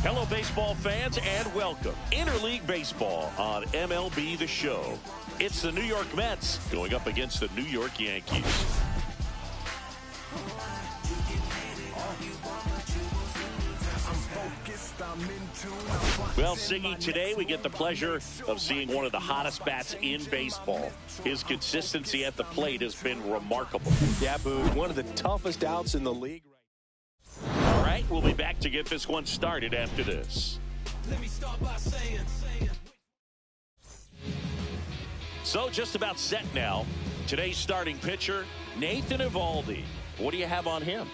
Hello, baseball fans, and welcome. Interleague Baseball on MLB The Show. It's the New York Mets going up against the New York Yankees. Well, Siggy, today we get the pleasure of seeing one of the hottest bats in baseball. His consistency at the plate has been remarkable. Yeah, Boog, one of the toughest outs in the league. All right, we'll be back to get this one started after this. Let me start by saying. So just about set now. Today's starting pitcher, Nathan Eovaldi. What do you have on him?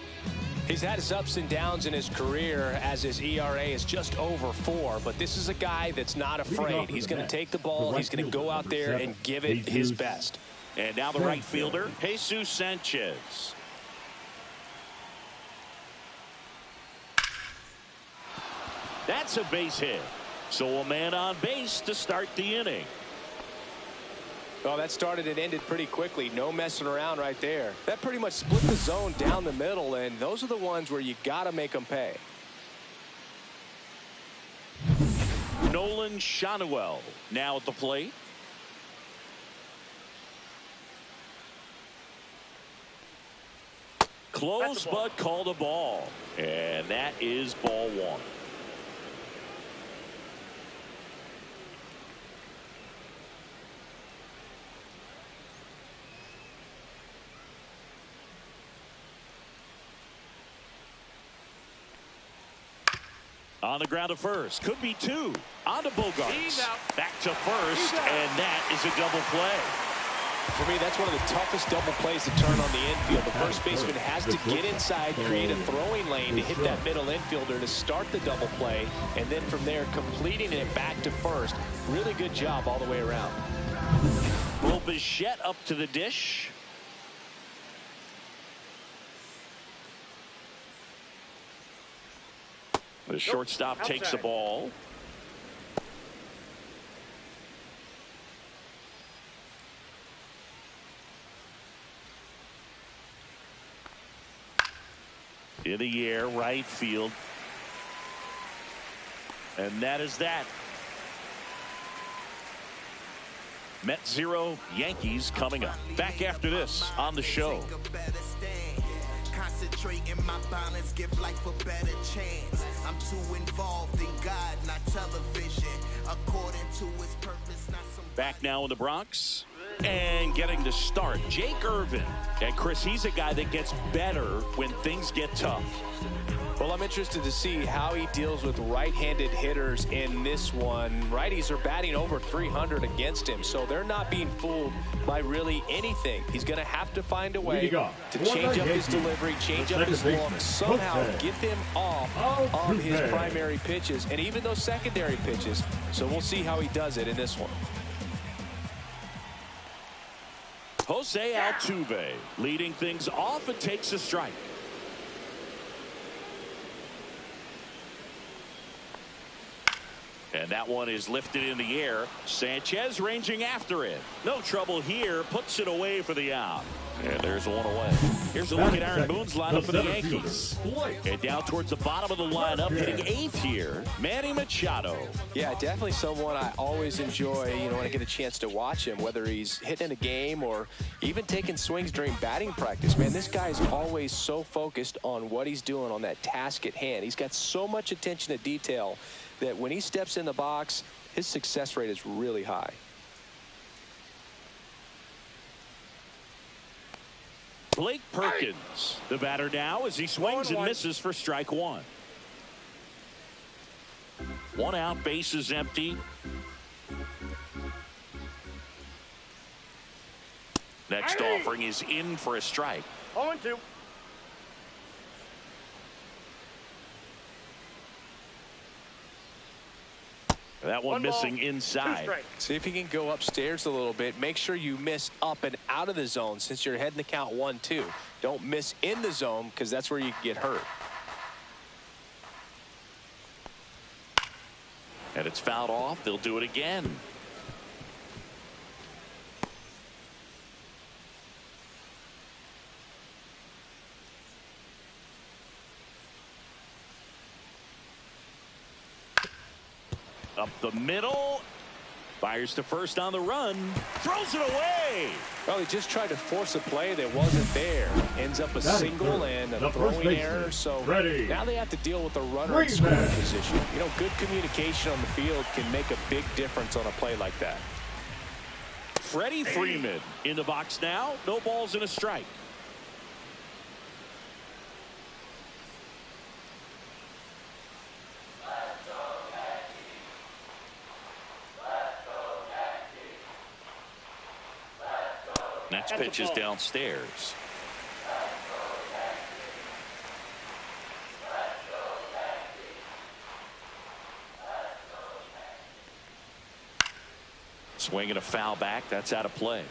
He's had his ups and downs in his career as his ERA is just over 4. But this is a guy that's not afraid. He's going to take the ball. He's going to go out there and give it his best. And now the right fielder, Jesus Sanchez. That's a base hit. So a man on base to start the inning. Well, that started and ended pretty quickly. No messing around right there. That pretty much split the zone down the middle, and those are the ones where you got to make them pay. Nolan Schanuel now at the plate. Close, but called a ball. And that is ball 1. On the ground to first. Could be 2. On to Bogarts. Back to first, and that is a double play. For me, that's one of the toughest double plays to turn on the infield. The first baseman has to get inside, create a throwing lane to hit that middle infielder to start the double play, and then from there, completing it back to first. Really good job all the way around. Will Bichette up to the dish. The shortstop takes the ball. In the air, right field. And that is that. Mets 0, Yankees coming up. Back after this on the show. Concentrate in my balance, give life a better chance. I'm too involved in God, not television. According to his purpose, not some. Back now in the Bronx. And getting to start, Jake Irvin. And Chris, he's a guy that gets better when things get tough. Well, I'm interested to see how he deals with right-handed hitters in this one. Righties are batting over 300 against him, so they're not being fooled by really anything. He's going to have to find a way to change up his delivery, change up his look, somehow get them off of his primary pitches and even those secondary pitches. So we'll see how he does it in this one. Jose Altuve leading things off and takes a strike. And that one is lifted in the air. Sanchez ranging after it. No trouble here. Puts it away for the out. And there's one away. Here's a look at Aaron Boone's lineup for the Yankees. And down towards the bottom of the lineup, hitting 8th here, Manny Machado. Yeah, definitely someone I always enjoy, when I get a chance to watch him, whether he's hitting a game or even taking swings during batting practice. Man, this guy is always so focused on what he's doing on that task at hand. He's got so much attention to detail that when he steps in the box, his success rate is really high. Blake Perkins, the batter now as he swings and misses for strike 1. 1 out, base is empty. Next offering is in for a strike. 0-2. That one missing inside. See if you can go upstairs a little bit. Make sure you miss up and out of the zone since you're heading the count 1-2. Don't miss in the zone because that's where you can get hurt. And it's fouled off. They'll do it again. Up the middle. Fires to first on the run. Throws it away. Well, he just tried to force a play that wasn't there. Ends up a single and a throwing error. So now they have to deal with the runner in scoring position. You know, good communication on the field can make a big difference on a play like that. Freddie Freeman in the box now. No balls and a strike. Next pitch is downstairs. Swinging a foul back. That's out of play.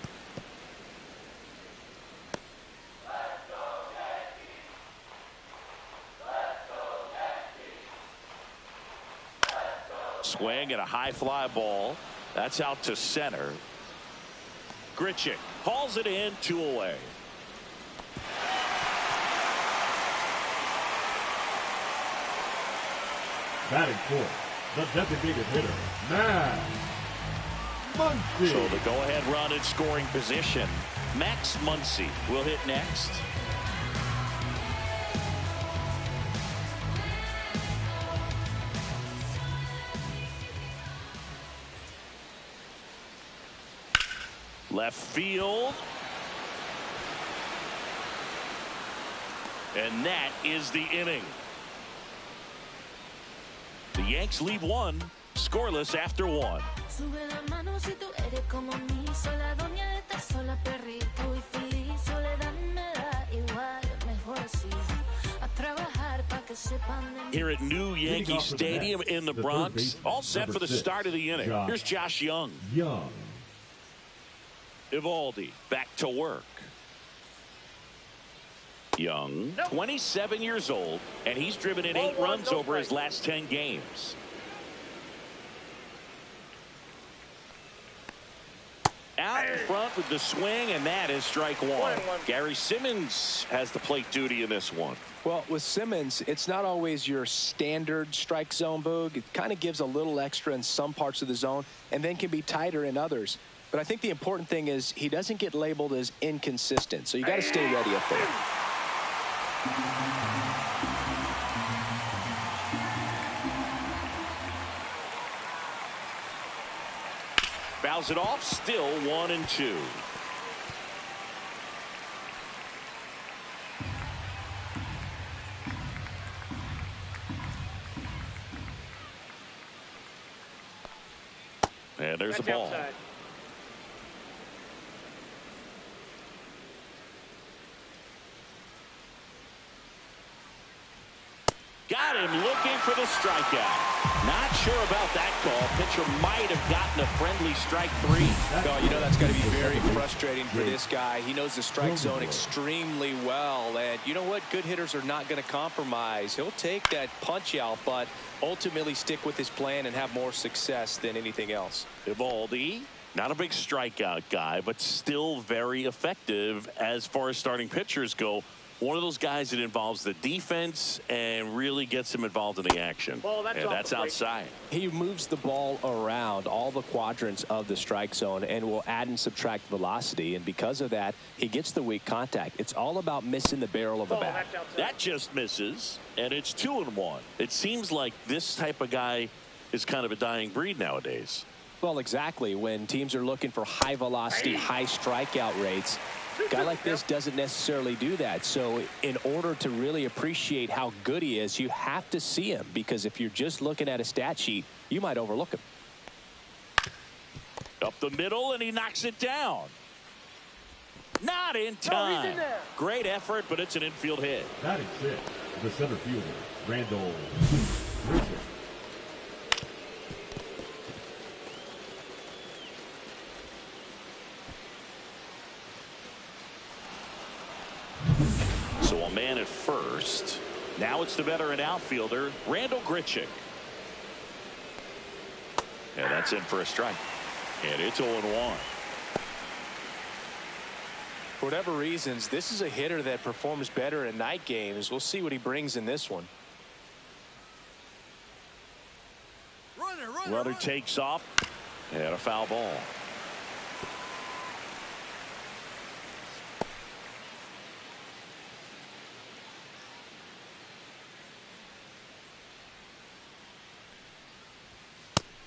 Swing and a high fly ball. That's out to center. Grichuk hauls it in, 2 away. Batting fourth, the designated hitter, Max Muncy. So the go-ahead run in scoring position. Max Muncy will hit next. Left field. And that is the inning. The Yanks lead 1, scoreless after 1. Here at New Yankee Stadium in the Bronx, all set for the start of the inning. Here's Josh Young. Evaldi back to work. Young, 27 years old, and he's driven in 8 runs over his last 10 games. Out in front with the swing, and that is strike 1. Gary Simmons has the plate duty in this one. Well, with Simmons, it's not always your standard strike zone, Boog. It kind of gives a little extra in some parts of the zone and then can be tighter in others. But I think the important thing is he doesn't get labeled as inconsistent. So you got to stay ready up there. Fouls it off, still 1-2. And there's the ball. Outside. Got him looking for the strikeout. Not sure about that call. Pitcher might have gotten a friendly strike 3. No, you know that's got to be very frustrating for this guy. He knows the strike zone extremely well. And you know what? Good hitters are not going to compromise. He'll take that punch out, but ultimately stick with his plan and have more success than anything else. Evaldi, not a big strikeout guy, but still very effective as far as starting pitchers go. One of those guys that involves the defense and really gets him involved in the action. And that's outside. He moves the ball around all the quadrants of the strike zone and will add and subtract velocity. And because of that, he gets the weak contact. It's all about missing the barrel of the bat. That just misses, and it's 2-1. It seems like this type of guy is kind of a dying breed nowadays. Well, exactly. When teams are looking for high velocity, high strikeout rates, a guy like this doesn't necessarily do that. So in order to really appreciate how good he is, you have to see him, because if you're just looking at a stat sheet, you might overlook him. Up the middle, and he knocks it down. Not in time. No, he's in there. Great effort, but it's an infield hit. Batting 6, the center fielder, Randall Grichuk. So a man at first. Now it's the veteran outfielder, Randall Grichuk. And that's in for a strike. And it's 0-1. For whatever reasons, this is a hitter that performs better in night games. We'll see what he brings in this one. Runner takes off, and a foul ball.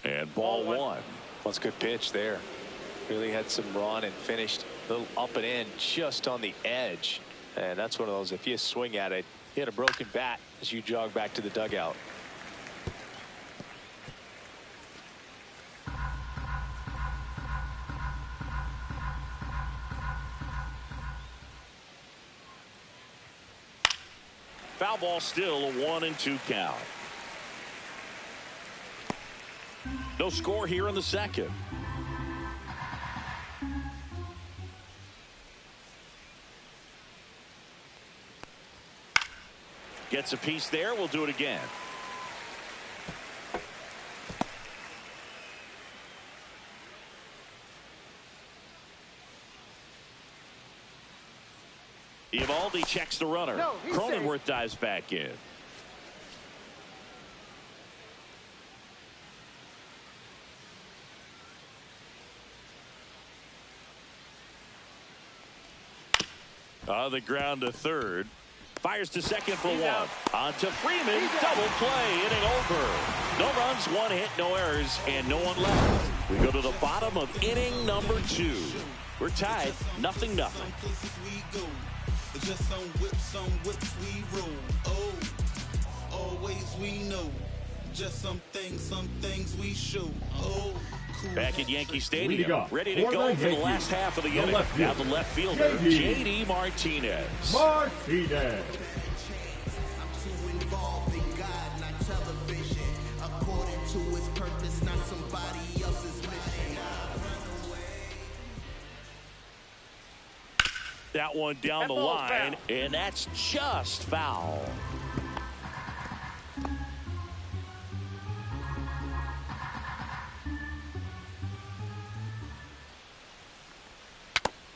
And ball one. That's a good pitch there. Really had some run and finished a little up and in just on the edge. And that's one of those, if you swing at it, you hit a broken bat as you jog back to the dugout. Foul ball, still a 1-2 count. No score here in the second. Gets a piece there. We'll do it again. Eovaldi checks the runner. Cronenworth dives back in. On the ground to third. Fires to second for one. On to Freeman. Double play. Inning over. No runs, one hit, no errors, and no one left. We go to the bottom of inning number 2. We're tied 0-0. Just some whips we roll. Oh, always we know. Just some things we show. Oh, cool. Back at Yankee Stadium, ready to go for the last half of the inning. Now the left fielder, J.D. Martinez. I'm too involved in God, not television. According to his purpose, not somebody else's mission. That one down the line, and that's just foul.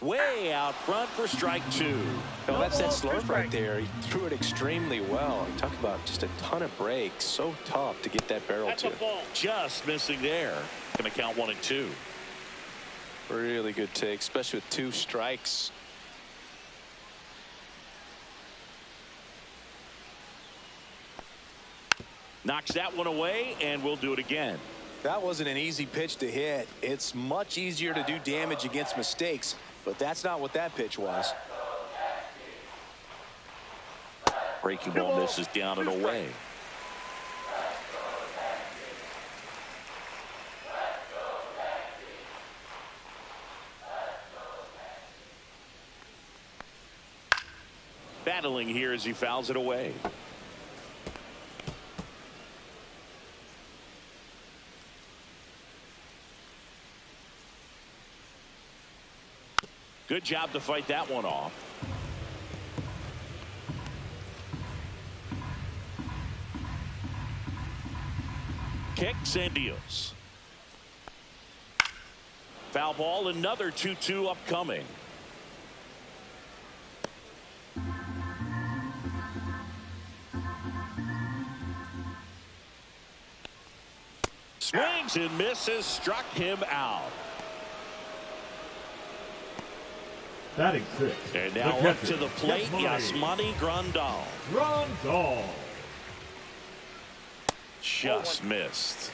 Way out front for strike 2. No, that's that slurve right there. He threw it extremely well. Talk about just a ton of breaks. So tough to get that barrel to. Just missing there. Going to count 1-2. Really good take, especially with 2 strikes. Knocks that one away, and we'll do it again. That wasn't an easy pitch to hit. It's much easier to do damage against mistakes, but that's not what that pitch was. Breaking ball misses down and away. Battling here as he fouls it away. Good job to fight that one off. Kicks and deals. Foul ball, another 2-2 upcoming. Swings and misses, struck him out. Batting 6. And now up to the plate, Yasmani Grandal. Just missed.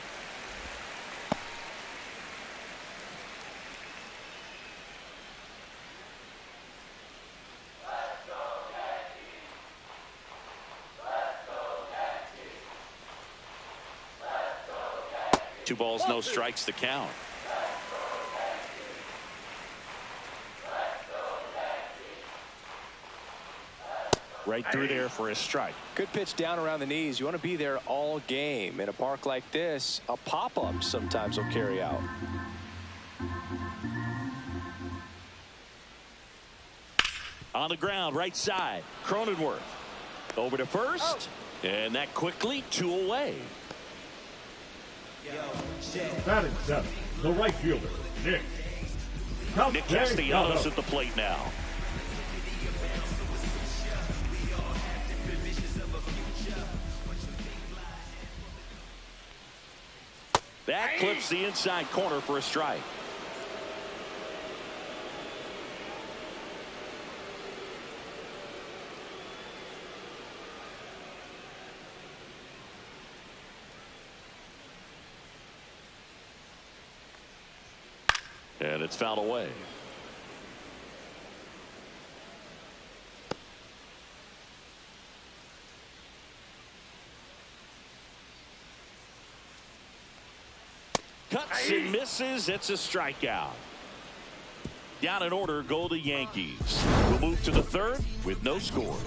Two balls, no strikes to count. Right through there for a strike. Good pitch down around the knees. You want to be there all game. In a park like this, a pop-up sometimes will carry out. On the ground, right side, Cronenworth. Over to first, and that quickly 2 away. Batting 7. The right fielder, Nick. Nick Castellanos at the plate now. That clips the inside corner for a strike. And it's fouled away. Cuts and misses. It's a strikeout. Down in order go the Yankees. We'll move to the third with no score.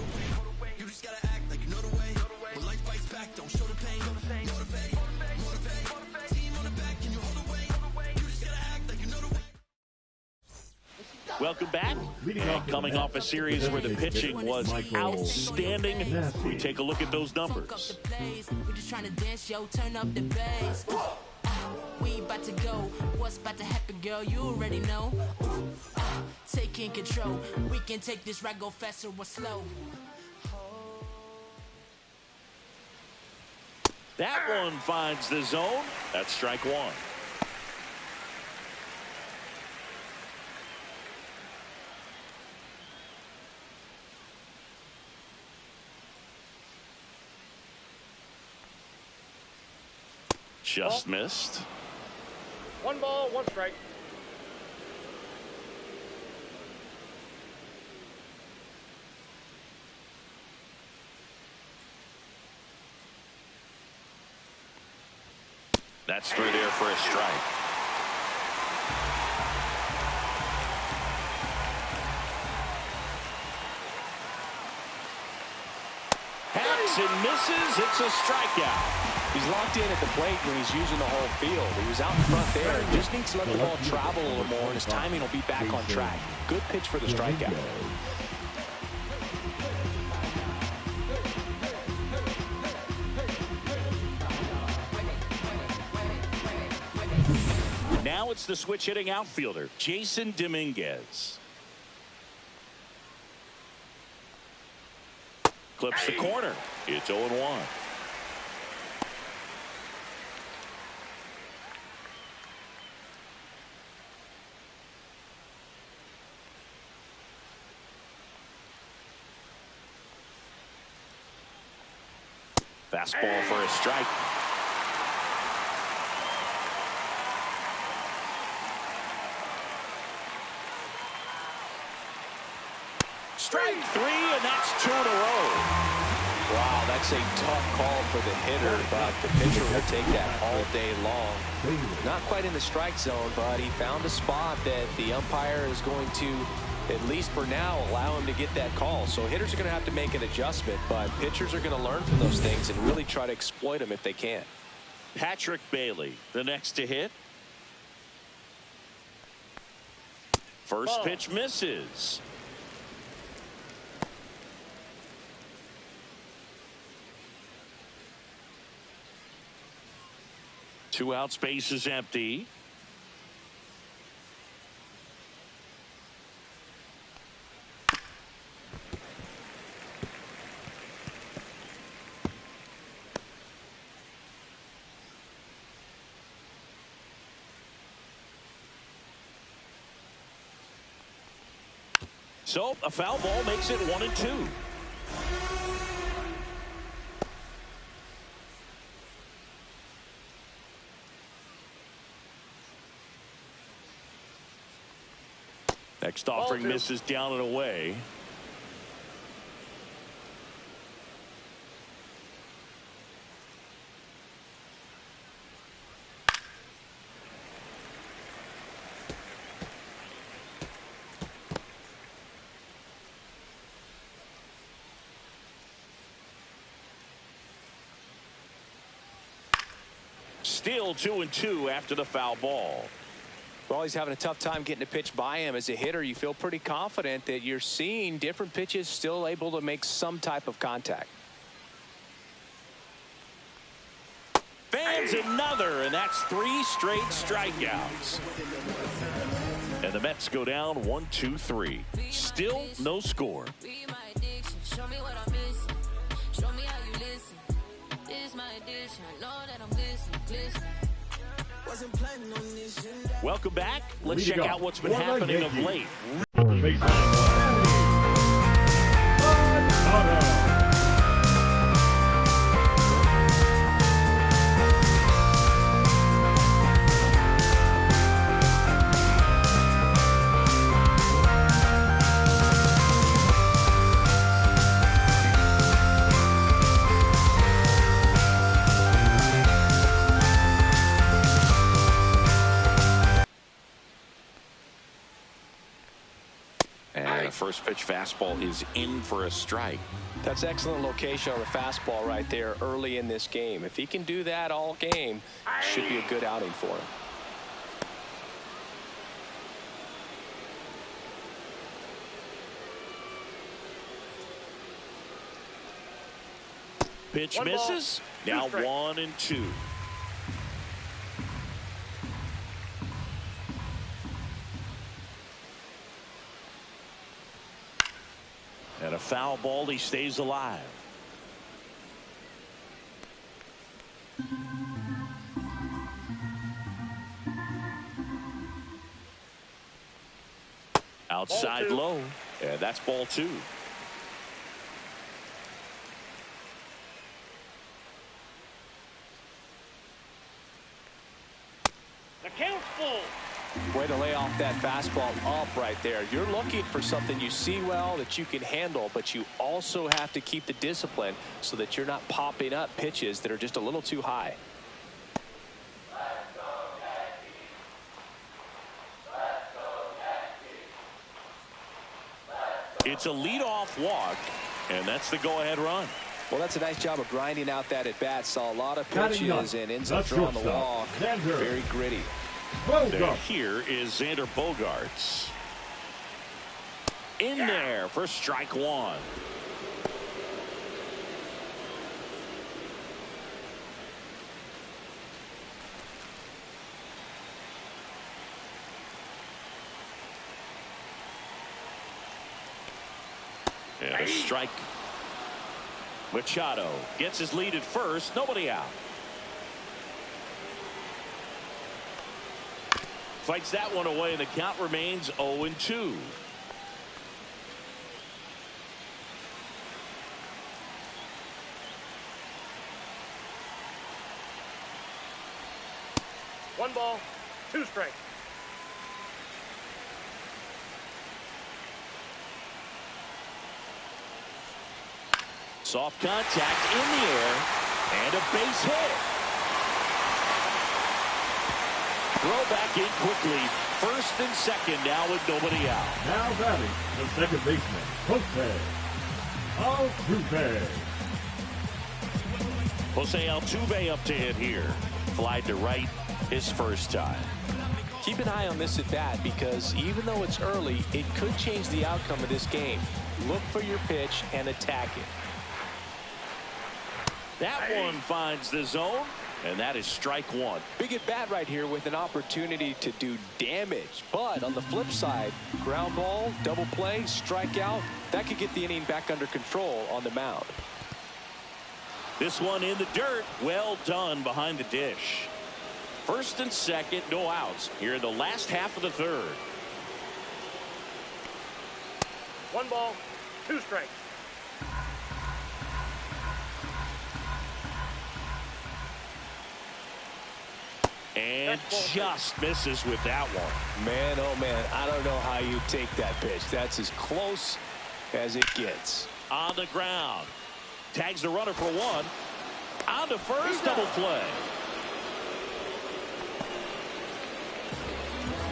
You just gotta act like you know the way. When life bites back, don't show the pain. Motivate. Team on the back, can you hold the weight? You just gotta act like you know the way. Welcome back. And coming off a series where the pitching was outstanding, we take a look at those numbers. We just trying to dance, yo, turn up the bass. We about to go. What's about to happen, girl? You already know. Taking control. We can take this ride, go faster or slow. That one finds the zone. That's strike one. Just missed. 1 ball, 1 strike. That's through there for a strike. Hacks and misses. It's a strikeout. He's locked in at the plate when he's using the whole field. He was out in front there. He just needs to let the ball travel a little more, and his timing will be back on track. Good pitch for the strikeout. Now it's the switch hitting outfielder, Jason Dominguez. Clips the corner. It's 0-1. Fastball for a strike. Strike 3, and that's 2 in a row. Wow, that's a tough call for the hitter, but the pitcher will take that all day long. Not quite in the strike zone, but he found a spot that the umpire is going to, at least for now, allow him to get that call. So hitters are going to have to make an adjustment, but pitchers are going to learn from those things and really try to exploit them if they can. Patrick Bailey, the next to hit. First pitch misses. Two outs, base is empty. So a foul ball makes it 1-2. Next offering misses down and away. Still 2-2 after the foul ball. Well, he's having a tough time getting a pitch by him. As a hitter, you feel pretty confident that you're seeing different pitches still able to make some type of contact. Fans another, and that's 3 straight strikeouts. And the Mets go down 1-2-3. Still no score. Show me what I'm missing. Show me how you listen. This is my addiction. I know that I'm listening. Welcome back. Let's check out what's been happening of late. And a first pitch fastball is in for a strike. That's excellent location on the fastball right there early in this game. If he can do that all game, should be a good outing for him. Pitch misses. Now 1-2. And a foul ball, he stays alive. Outside low. And that's ball 2. The count's full. Way to lay off that fastball up right there. You're looking for something you see well that you can handle, but you also have to keep the discipline so that you're not popping up pitches that are just a little too high. It's a leadoff walk, and that's the go-ahead run. Well, that's a nice job of grinding out that at-bat. Saw a lot of pitches and ends up throwing the walk. Very gritty. There, here is Xander Bogaerts. In there for strike 1. And a strike. Machado gets his lead at first. Nobody out. Fights that one away, and the count remains 0-2. One ball, 2 strikes. Soft contact in the air, and a base hit. Throw back in quickly. First and second now with nobody out. Now batting the second baseman, Jose Altuve. Jose Altuve up to hit here. Fly to right his first time. Keep an eye on this at bat because even though it's early, it could change the outcome of this game. Look for your pitch and attack it. That one finds the zone, and that is strike 1. Big at bat right here with an opportunity to do damage. But on the flip side, ground ball, double play, strikeout, that could get the inning back under control on the mound. This one in the dirt. Well done behind the dish. First and second, no outs here in the last half of the third. 1 ball, 2 strikes. And just misses with that one. Man, oh man, I don't know how you take that pitch. That's as close as it gets. On the ground. Tags the runner for 1. On to first, double play.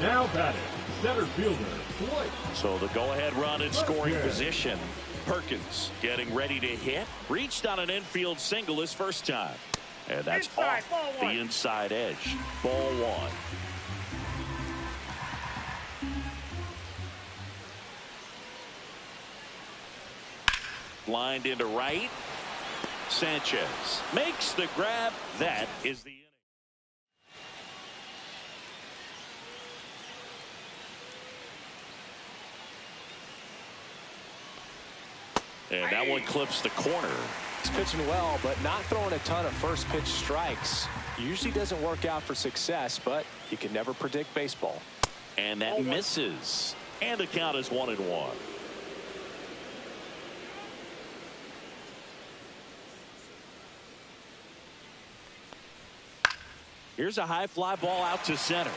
Now batting center fielder, White. So the go-ahead run in scoring position. Perkins getting ready to hit. Reached on an infield single his first time. And that's Inside, off the inside edge. Ball 1. Lined into right. Sanchez makes the grab. That is the inning. And that one clips the corner. He's pitching well, but not throwing a ton of first pitch strikes. Usually doesn't work out for success, but you can never predict baseball. And that misses. And the count is 1-1. Here's a high fly ball out to center.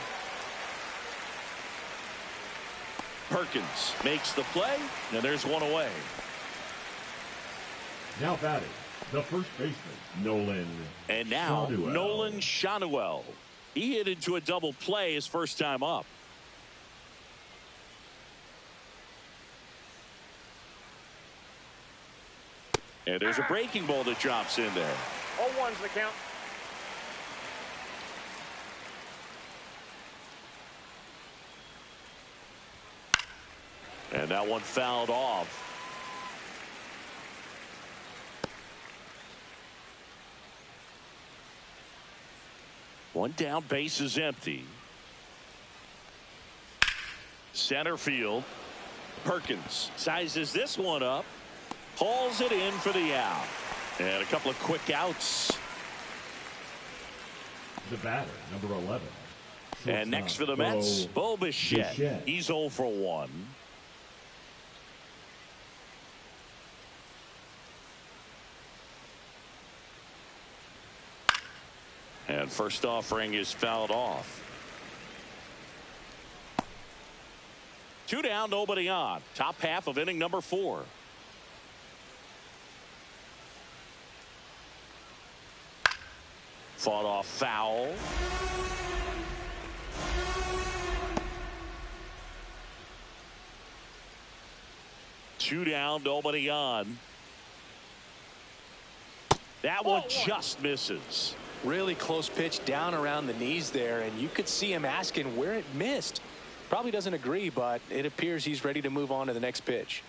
Perkins makes the play, and there's one away. Now batting, the first baseman, Nolan. And now, Shanuel. Nolan Shanuel. He hit into a double play his first time up. And there's a breaking ball that drops in there. 0-1's the count. And that one fouled off. One down, base is empty. Center field. Perkins sizes this one up. Hauls it in for the out. And a couple of quick outs. The batter, number 11. And next for the Mets, Bo Bichette. He's 0 for 1. And first offering is fouled off. 2 down, nobody on. Top half of inning number 4. Fought off foul. Two down, nobody on. That one just misses. Really close pitch down around the knees there, and you could see him asking where it missed. Probably doesn't agree, but it appears he's ready to move on to the next pitch.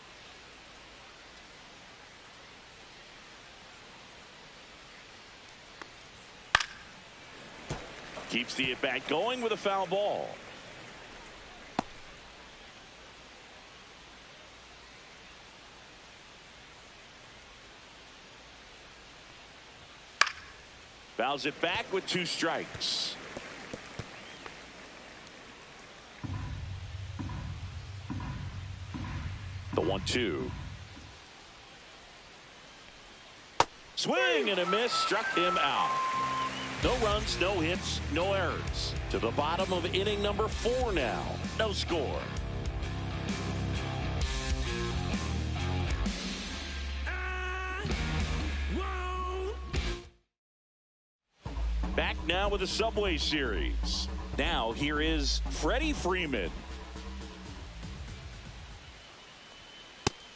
Keeps the at-bat going with a foul ball. Fouls it back with 2 strikes. The 1-2. Swing and a miss, struck him out. No runs, no hits, no errors. To the bottom of inning number 4 now. No score. Back now with the Subway Series. Now here is Freddie Freeman.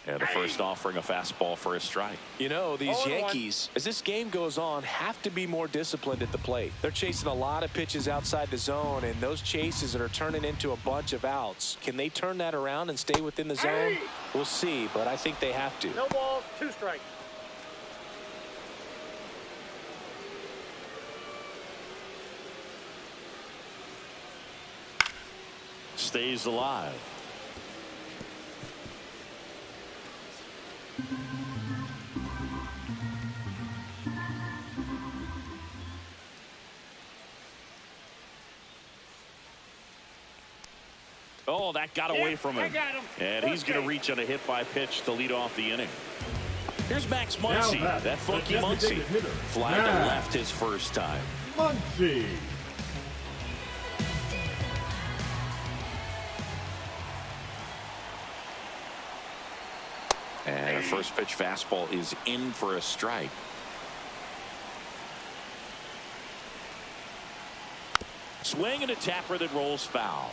And the first offering a fastball for a strike. You know, these Yankees, as this game goes on, have to be more disciplined at the plate. They're chasing a lot of pitches outside the zone, and those chases that are turning into a bunch of outs. Can they turn that around and stay within the zone? We'll see, but I think they have to. No balls, 2 strikes. Stays alive. Oh, that got away from him. And he's going to reach on a hit by pitch to lead off the inning. Here's Max Muncy. That funky Muncy. Fly to left his first time. Muncy. And a first pitch fastball is in for a strike. Swing and a tapper that rolls foul.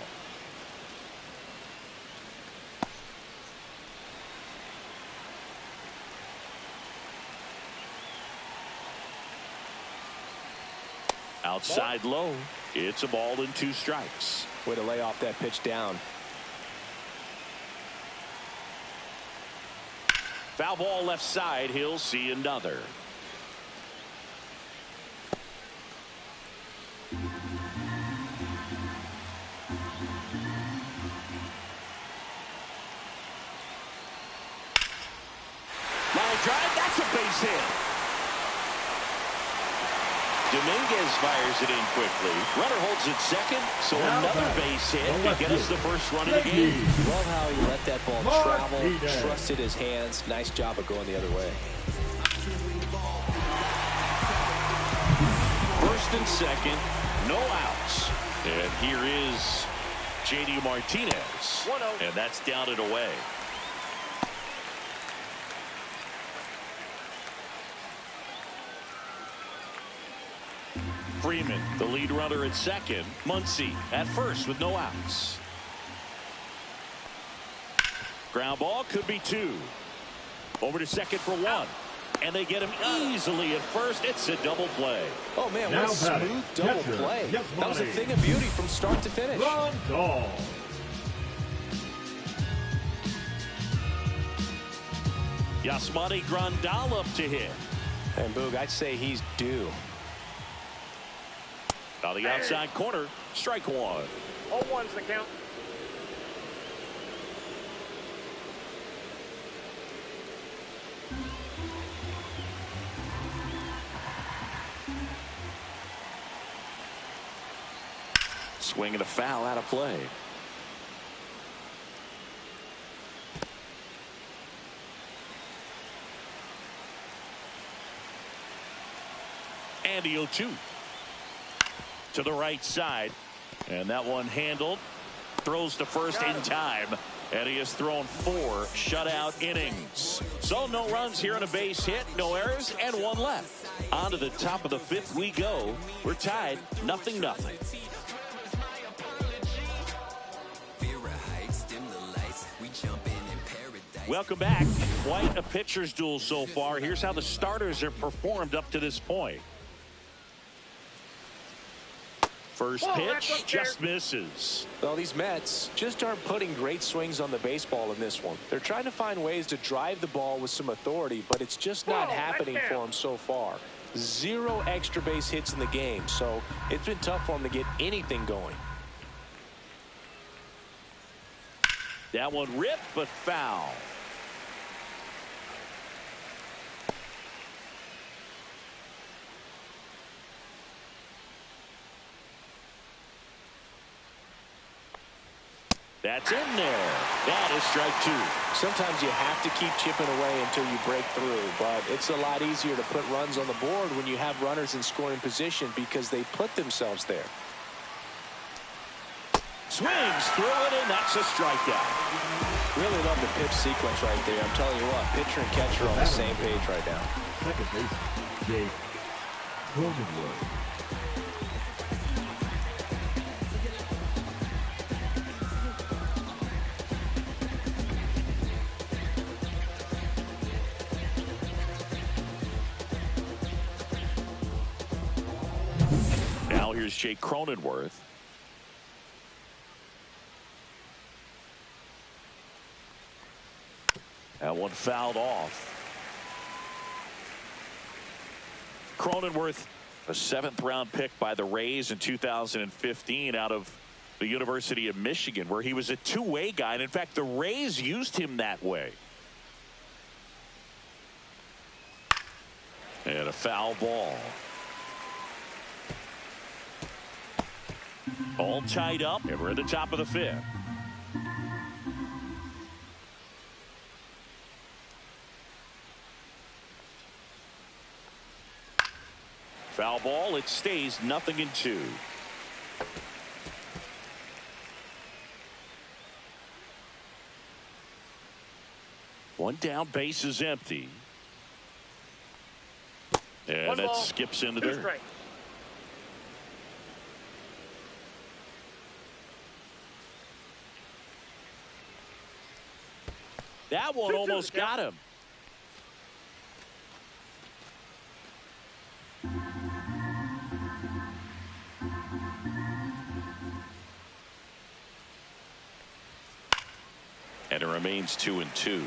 Outside low. It's a ball and 2 strikes. Way to lay off that pitch down. Foul ball left side. He'll see another. Line drive. That's a base hit. Dominguez fires it in quickly. Runner holds it second, so another base hit to get us the first run of the game. Love how he let that ball travel, trusted his hands. Nice job of going the other way. First and second, no outs. And here is J.D. Martinez. 1-0. And that's down and away. Freeman, the lead runner at second. Muncy at first with no outs. Ground ball could be two. Over to second for one. And they get him easily at first. It's a double play. Oh, man, what a smooth double play. That was a thing of beauty from start to finish. Yasmani Grandal up to hit. And Boog, I'd say he's due. On the outside corner, strike one. 0-1's the count. Swing and a foul out of play. And the 0-2. To the right side. And that one handled. Throws to first in time. And he has thrown 4 shutout innings. So no runs here on a base hit. No errors and 1 left. On to the top of the 5th we go. We're tied 0-0. Welcome back. Quite a pitcher's duel so far. Here's how the starters have performed up to this point. First pitch just misses. Well, these Mets just aren't putting great swings on the baseball in this one. They're trying to find ways to drive the ball with some authority, but it's just not happening for them so far. 0 extra base hits in the game, so it's been tough for them to get anything going. That one ripped, but foul. That's in there. That is strike 2. Sometimes you have to keep chipping away until you break through, but it's a lot easier to put runs on the board when you have runners in scoring position because they put themselves there. Swings through it, and that's a strikeout. Really love the pitch sequence right there. I'm telling you what, pitcher and catcher are on the same page right now. Second base, Jake Cronenworth. Now here's Jake Cronenworth. That one fouled off. Cronenworth, a 7th round pick by the Rays in 2015 out of the University of Michigan, where he was a two-way guy. And in fact, the Rays used him that way. And a foul ball. All tied up, and we're at the top of the 5th. Foul ball. It stays 0-2. One down, base is empty. And that skips into there. Strike. That one almost got him. And it remains 2-2.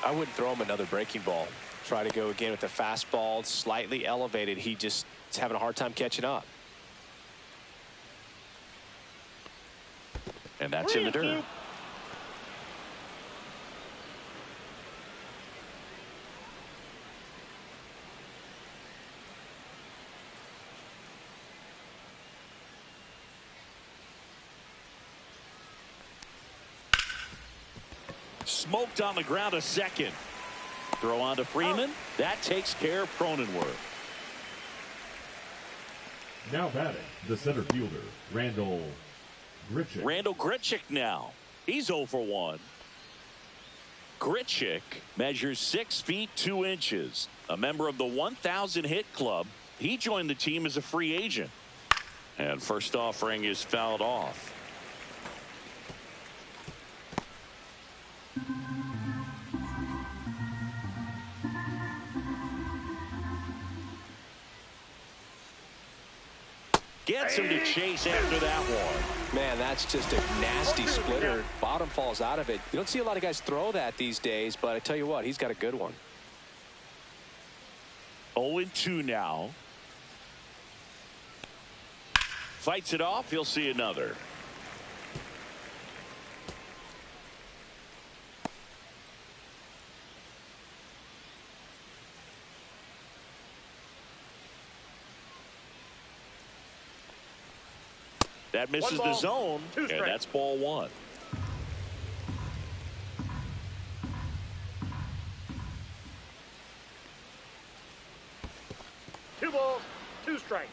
I wouldn't throw him another breaking ball. Try to go again with the fastball, slightly elevated. He just is having a hard time catching up. And that's in the dirt. smoked on the ground to second. Throw on to Freeman. That takes care of Cronenworth. Now batting, the center fielder, Randall Grichuk. Randall Grichuk now. He's 0 for 1. Grichuk measures 6 feet 2 inches. A member of the 1,000 hit club. He joined the team as a free agent. And first offering is fouled off. Gets him to chase after that one. Man, that's just a nasty splitter. Bottom falls out of it. You don't see a lot of guys throw that these days, but I tell you what, he's got a good one. 0-2 now. Fights it off. He'll see another. That misses the zone, and that's ball 1. Two balls, 2 strikes.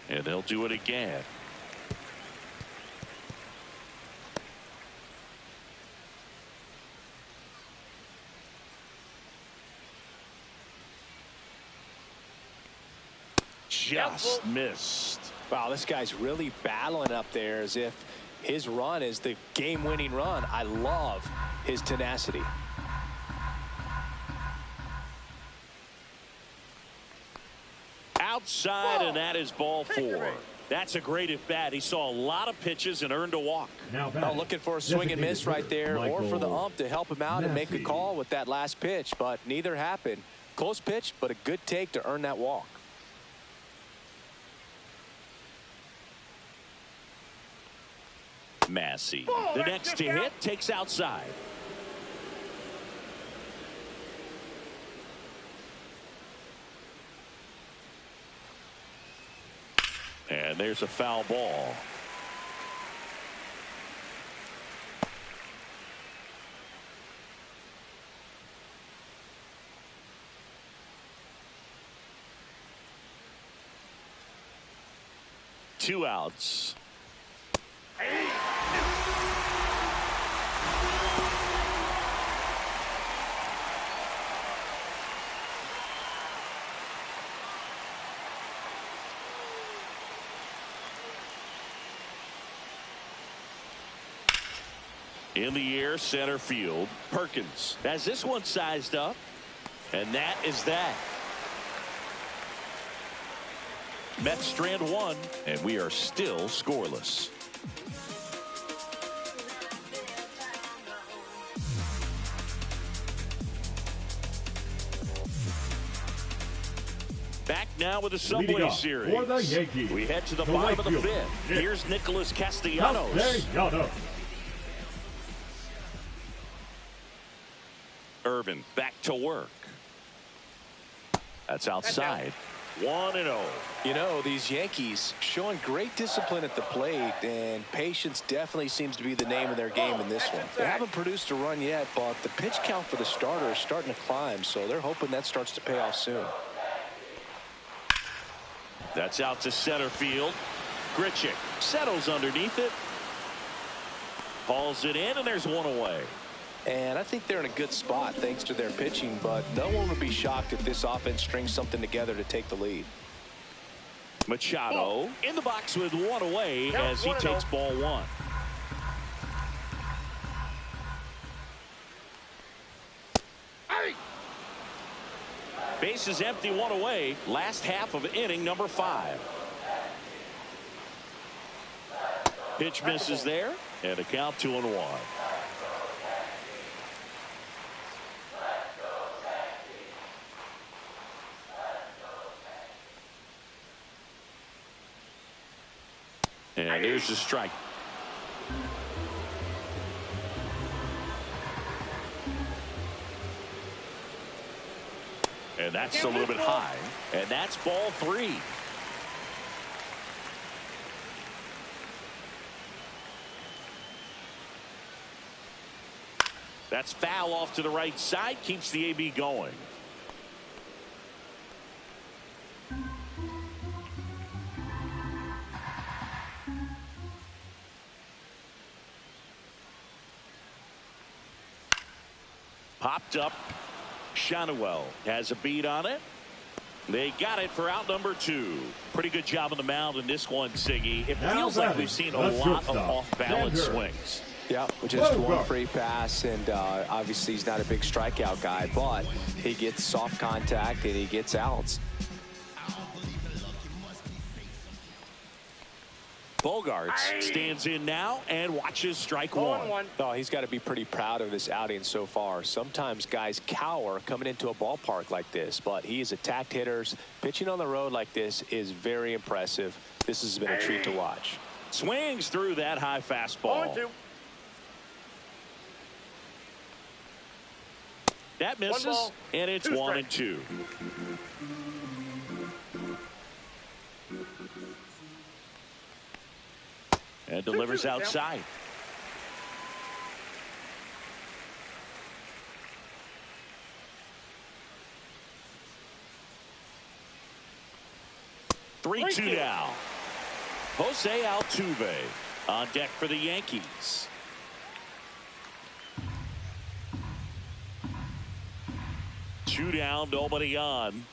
And they'll do it again. Just missed. Wow, this guy's really battling up there as if his run is the game-winning run. I love his tenacity. Outside, and that is ball 4. That's a great at bat. He saw a lot of pitches and earned a walk. Now looking for a swing and miss right there, or for the ump to help him out and make a call with that last pitch, but neither happened. Close pitch, but a good take to earn that walk. Massey, the next to hit, takes outside. And there's a foul ball. Two outs. In the air, center field. Perkins has this one sized up, and that is that. Mets strand 1, and we are still scoreless. Back now with the Subway Series. For the Yankees, we head to the bottom right of the fielder, 5th. Here's Nicholas Castellanos. Irvin back to work. That's outside. 1-0. You know, these Yankees showing great discipline at the plate, and patience definitely seems to be the name of their game in this one. They haven't produced a run yet, but the pitch count for the starter is starting to climb, so they're hoping that starts to pay off soon. That's out to center field. Grichuk settles underneath it. Hauls it in, and there's one away. And I think they're in a good spot thanks to their pitching, but no one would be shocked if this offense strings something together to take the lead. Machado in the box with one away as he takes ball 1. Base is empty, 1 away. Last half of inning number 5. Pitch misses there, and a count 2-1. And here's the strike. And that's a little bit high. And that's ball 3. That's foul off to the right side. Keeps the AB going. Popped up. Shanuel has a beat on it. They got it for out number 2. Pretty good job on the mound in this one, Siggy. It feels like we've seen a lot of off-balance swings. Yeah, just one free pass, and obviously he's not a big strikeout guy, but he gets soft contact and he gets outs. Bogarts stands in now and watches strike one. Oh, he's got to be pretty proud of this outing so far. Sometimes guys cower coming into a ballpark like this, but he's attacked hitters. Pitching on the road like this is very impressive. This has been a treat to watch. Swings through that high fastball. That misses, and it's 1-2. And delivers outside. Three-two now. Jose Altuve on deck for the Yankees. Two down, nobody on.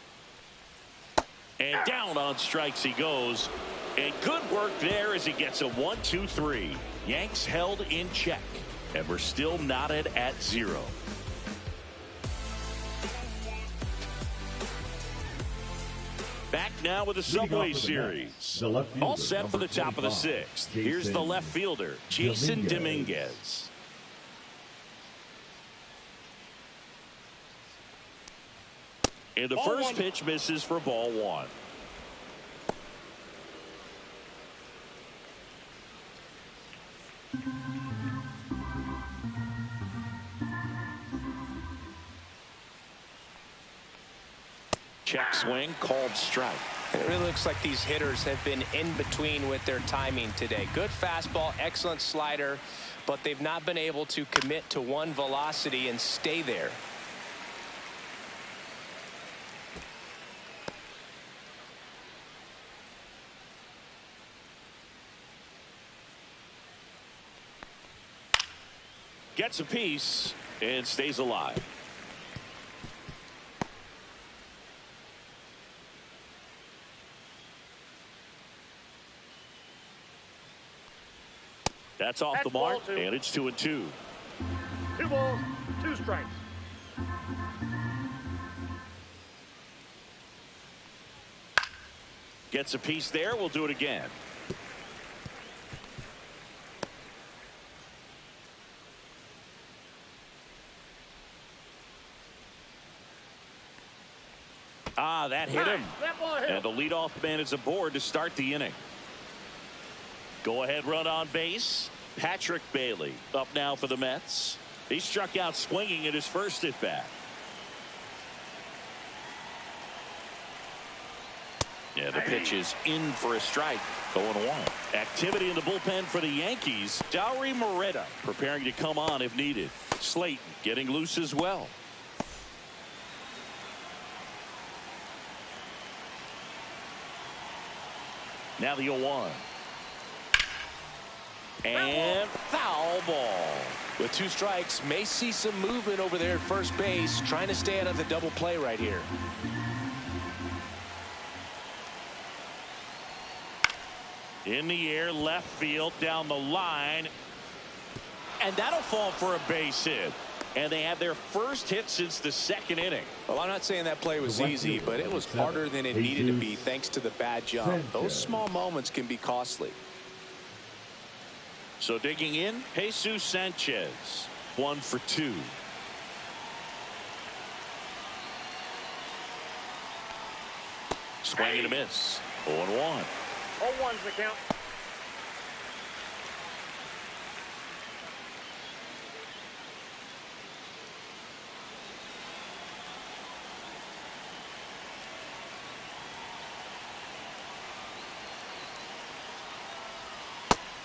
And down on strikes he goes. And good work there as he gets a 1-2-3. Yanks held in check. And we're still knotted at 0. Back now with the Subway Series. All set for the top of the 6th. Here's the left fielder, Jason Dominguez. And the first pitch misses for ball 1. Check swing, called strike. It really looks like these hitters have been in between with their timing today. Good fastball, excellent slider, but they've not been able to commit to one velocity and stay there. Gets a piece and stays alive. That's off the mark, and it's 2-2. 2 balls, 2 strikes. Gets a piece there. We'll do it again. That hit him. And the leadoff man is aboard to start the inning. Go ahead run on base. Patrick Bailey up now for the Mets. He struck out swinging in his first at bat. Yeah, the pitch is in for a strike. 0-1. Activity in the bullpen for the Yankees. Dauri Moreta preparing to come on if needed. Slayton getting loose as well. Now the 0-1. And foul ball. With 2 strikes, may see some movement over there at first base, trying to stay out of the double play right here. In the air, left field, down the line. And that'll fall for a base hit. And they have their first hit since the 2nd inning. Well, I'm not saying that play was easy, but it was harder than it needed to be thanks to the bad jump. Those small moments can be costly. So digging in, Jesus Sanchez, 1 for 2. Swing and a miss. 0-1. 0-1's the count.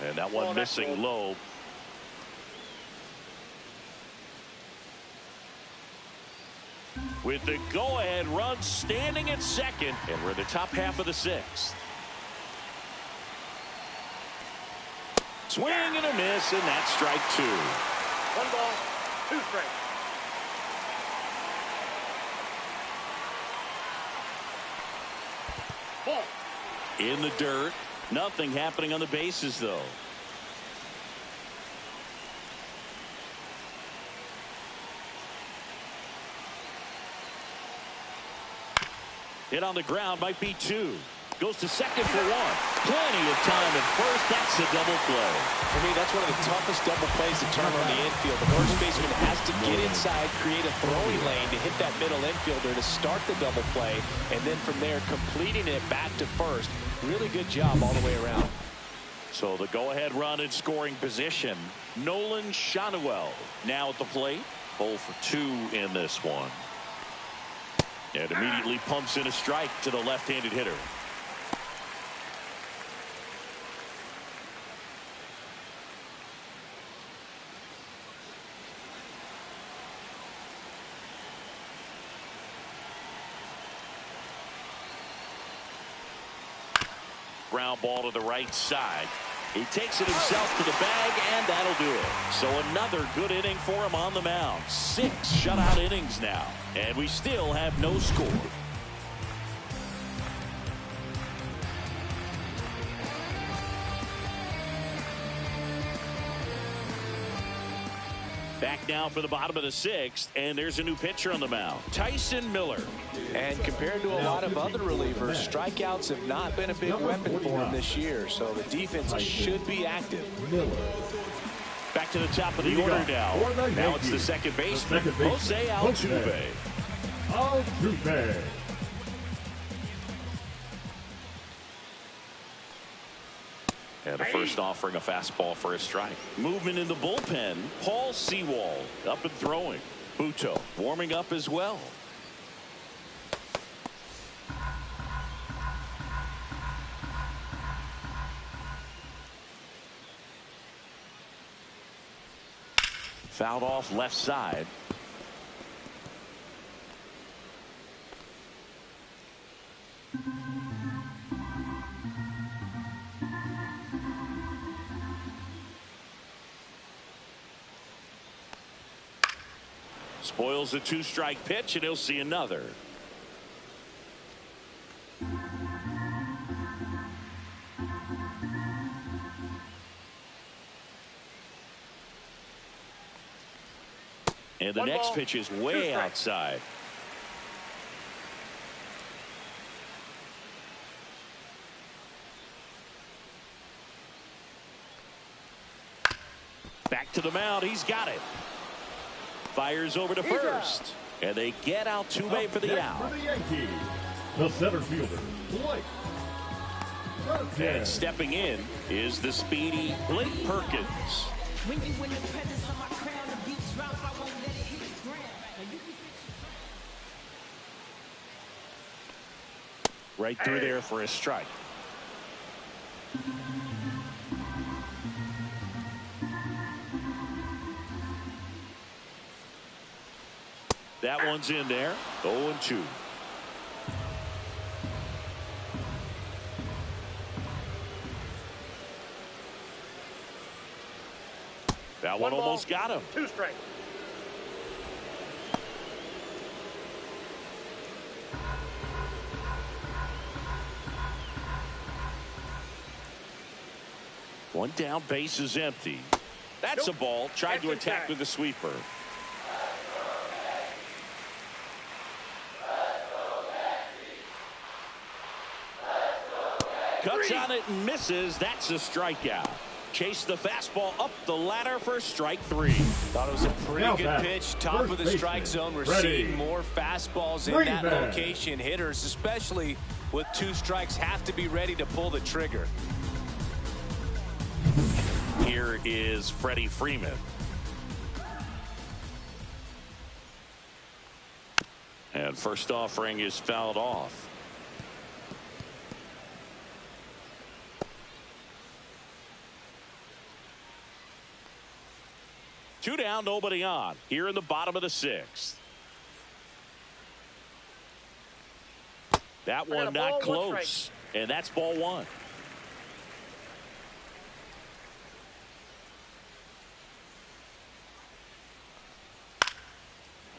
And that one missing low. With the go-ahead run standing at second, and we're in the top half of the sixth. Swing and a miss, and that's strike two. 1 ball, 2 strikes. Ball. In the dirt. Nothing happening on the bases, though. Hit on the ground, might be 2. Goes to second for 1. Plenty of time at first. That's a double play. For me, that's one of the toughest double plays to turn on the infield. The first baseman has to get inside, create a throwing lane to hit that middle infielder to start the double play, and then from there completing it back to first. Really good job all the way around. So the go-ahead run in scoring position. Nolan Shanuel now at the plate. 0 for 2 in this one. And immediately pumps in a strike to the left-handed hitter. Ground ball to the right side. He takes it himself to the bag, and that'll do it. So another good inning for him on the mound. 6 shutout innings now, and we still have no score. Back now for the bottom of the 6th, and there's a new pitcher on the mound, Tyson Miller. And compared to a lot of other relievers, strikeouts have not been a big weapon for him this year, so the defense should be active. Back to the top of the order now. Now it's the second baseman, Jose Altuve. And the first offering a fastball for a strike. Movement in the bullpen. Paul Sewald up and throwing. Buto warming up as well. Fouled off left side. Spoils the 2-strike pitch, and he'll see another. And the next pitch is way outside. Back to the mound. He's got it. Fires over to first. And they get Altuve for the out. The center fielder, Blake. And stepping in is the speedy Blake Perkins. Right through there for a strike. That one's in there. 0-2. That one almost got him. 2 strikes. One down, base is empty. That's a ball. Tried to attack with the sweeper. Cuts on it and misses. That's a strikeout. Chase the fastball up the ladder for strike 3. Thought it was a pretty good pitch. Top of the strike zone. We're seeing more fastballs in that location. Hitters, especially with 2 strikes, have to be ready to pull the trigger. Here is Freddie Freeman. And first offering is fouled off. Two down, nobody on. Here in the bottom of the 6th. That one not close. And that's ball one.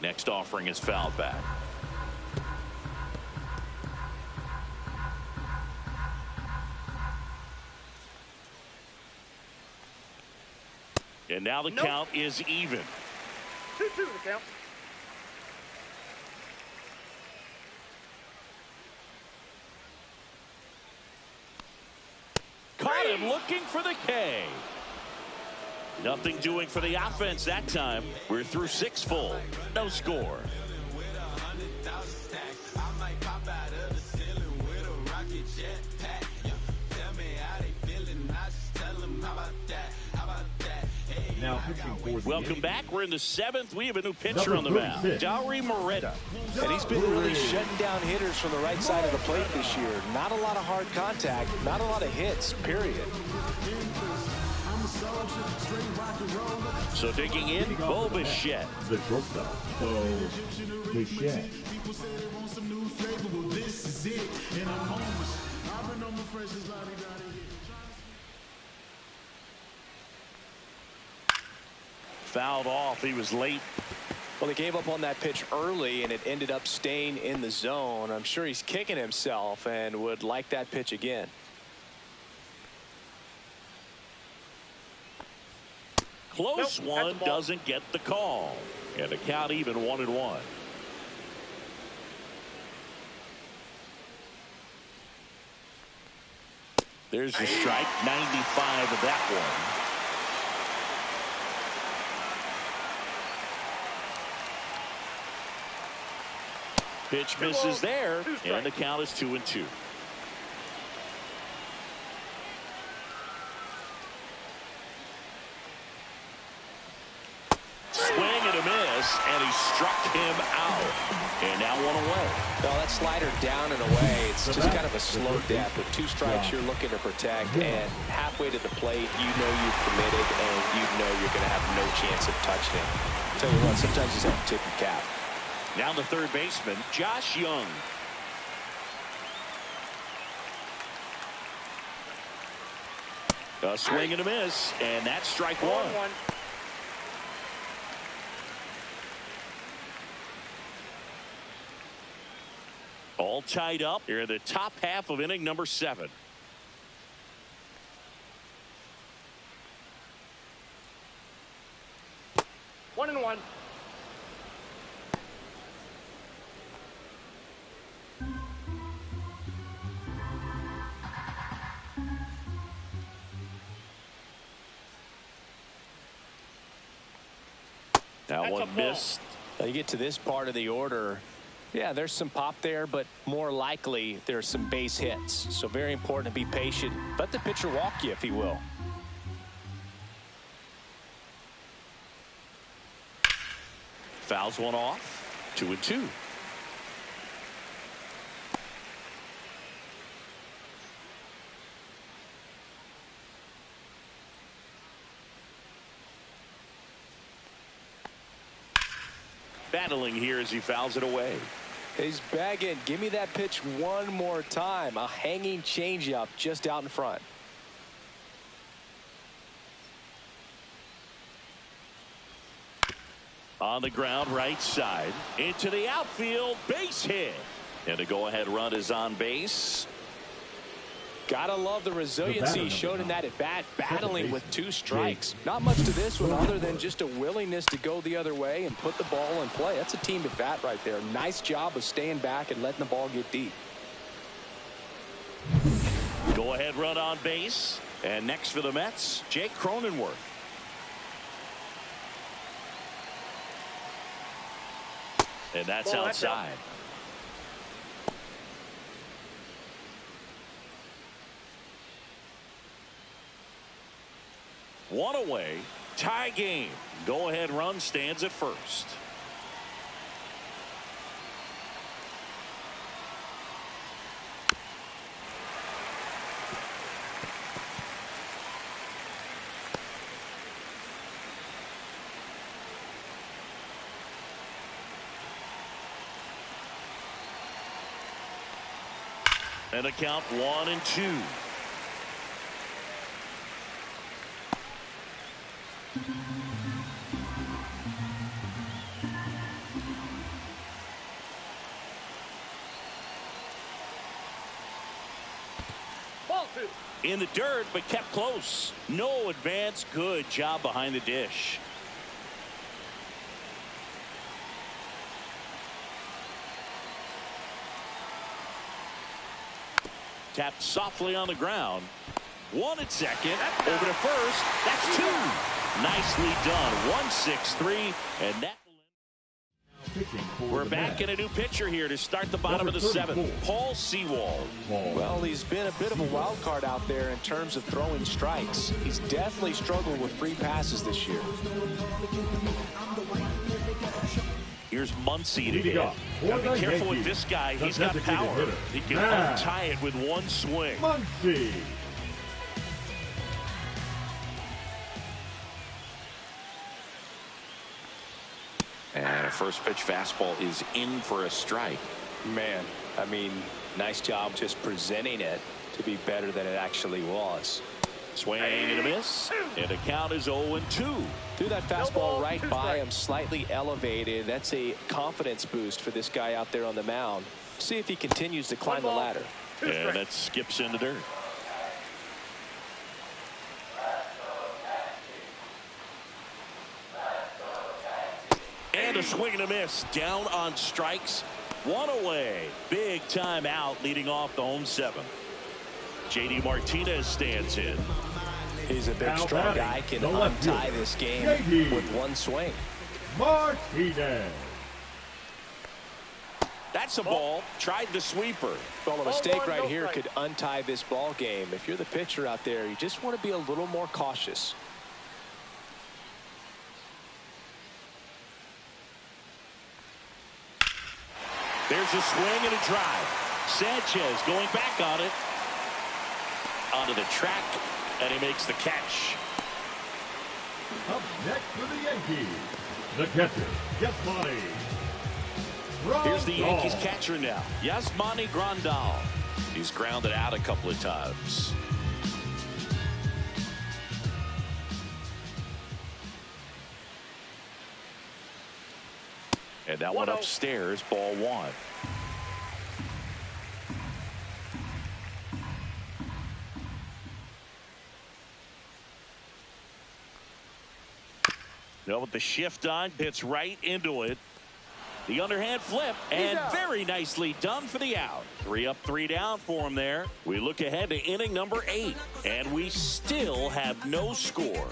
Next offering is fouled back. And now the count is even. 2-2 the count. Caught him looking for the K. Nothing doing for the offense that time. We're through 6 full. No score. Now pitching for the Welcome back. We're in the 7th. We have a new pitcher on the mound, Dauri Moreta. And he's been really shutting down hitters from the right side of the plate this year. Not a lot of hard contact, not a lot of hits, period. So digging in, Bo Bichette. The shortstop, Bo Bichette. Fouled off. He was late. Well, they gave up on that pitch early, and it ended up staying in the zone. I'm sure he's kicking himself and would like that pitch again. Close one, doesn't get the call. And the count even 1-1. There's the strike. 95 of that one. Pitch misses there, and the count is 2-2. Swing and a miss, and he struck him out. And now 1 away. No, that slider down and away. It's just kind of a slow death. With 2 strikes, you're looking to protect, and halfway to the plate, you know you've committed, and you know you're going to have no chance of touching him. Tell you what, sometimes you just have to tip your cap. Now the third baseman, Josh Young. A swing and a miss, and that's strike one. All tied up here in the top half of inning number 7. One and one. That That's one missed. Now you get to this part of the order. Yeah, there's some pop there, but more likely there's some base hits. So very important to be patient. Let the pitcher walk you if he will. Fouls one off. 2-2. Battling here as he fouls it away. He's begging, give me that pitch one more time. A hanging changeup just out in front. On the ground, right side. Into the outfield, base hit. And the go-ahead run is on base. Gotta love the resiliency showed in that at bat, battling with 2 strikes. Not much to this one other than just a willingness to go the other way and put the ball in play. That's a team at bat right there. Nice job of staying back and letting the ball get deep. Go-ahead run on base. And next for the Mets, Jake Cronenworth. And that's outside. One away, tie game. Go-ahead run stands at first. And a count 1-2. Ball 2. In the dirt, but kept close. No advance. Good job behind the dish. Tapped softly on the ground. One at second. Over to first. That's 2. Nicely done. 1-6-3. And that. We're back in a new pitcher here to start the bottom of the 7th. Paul Sewald. Well, he's been a bit of a wild card out there in terms of throwing strikes. He's definitely struggled with free passes this year. Here's Muncy to hit. Gotta be careful with this guy. He's got power. He can untie it with one swing. Muncy. And a first pitch fastball is in for a strike. Man, I mean, nice job just presenting it to be better than it actually was. Swing and a miss. And the count is 0-2. Threw that fastball right by him, slightly elevated. That's a confidence boost for this guy out there on the mound. See if he continues to climb the ladder. And that skips in the dirt. And a swing and a miss. Down on strikes. One away. Big time out leading off the home 7th. J.D. Martinez stands in. He's a big, strong guy. Can untie this game with one swing. Martinez. That's a ball. Tried the sweeper. Well, a mistake right here could untie this ball game. If you're the pitcher out there, you just want to be a little more cautious. There's a swing and a drive. Sanchez going back on it. Onto the track, and he makes the catch. Up next for the Yankees, the catcher, Yasmani Grandal. Here's the Yankees catcher now, Yasmani Grandal. He's grounded out a couple of times. And that one upstairs, ball 1. With the shift on, hits right into it. The underhand flip, and very nicely done for the out. 3 up, 3 down for him there. We look ahead to inning number 8, and we still have no score.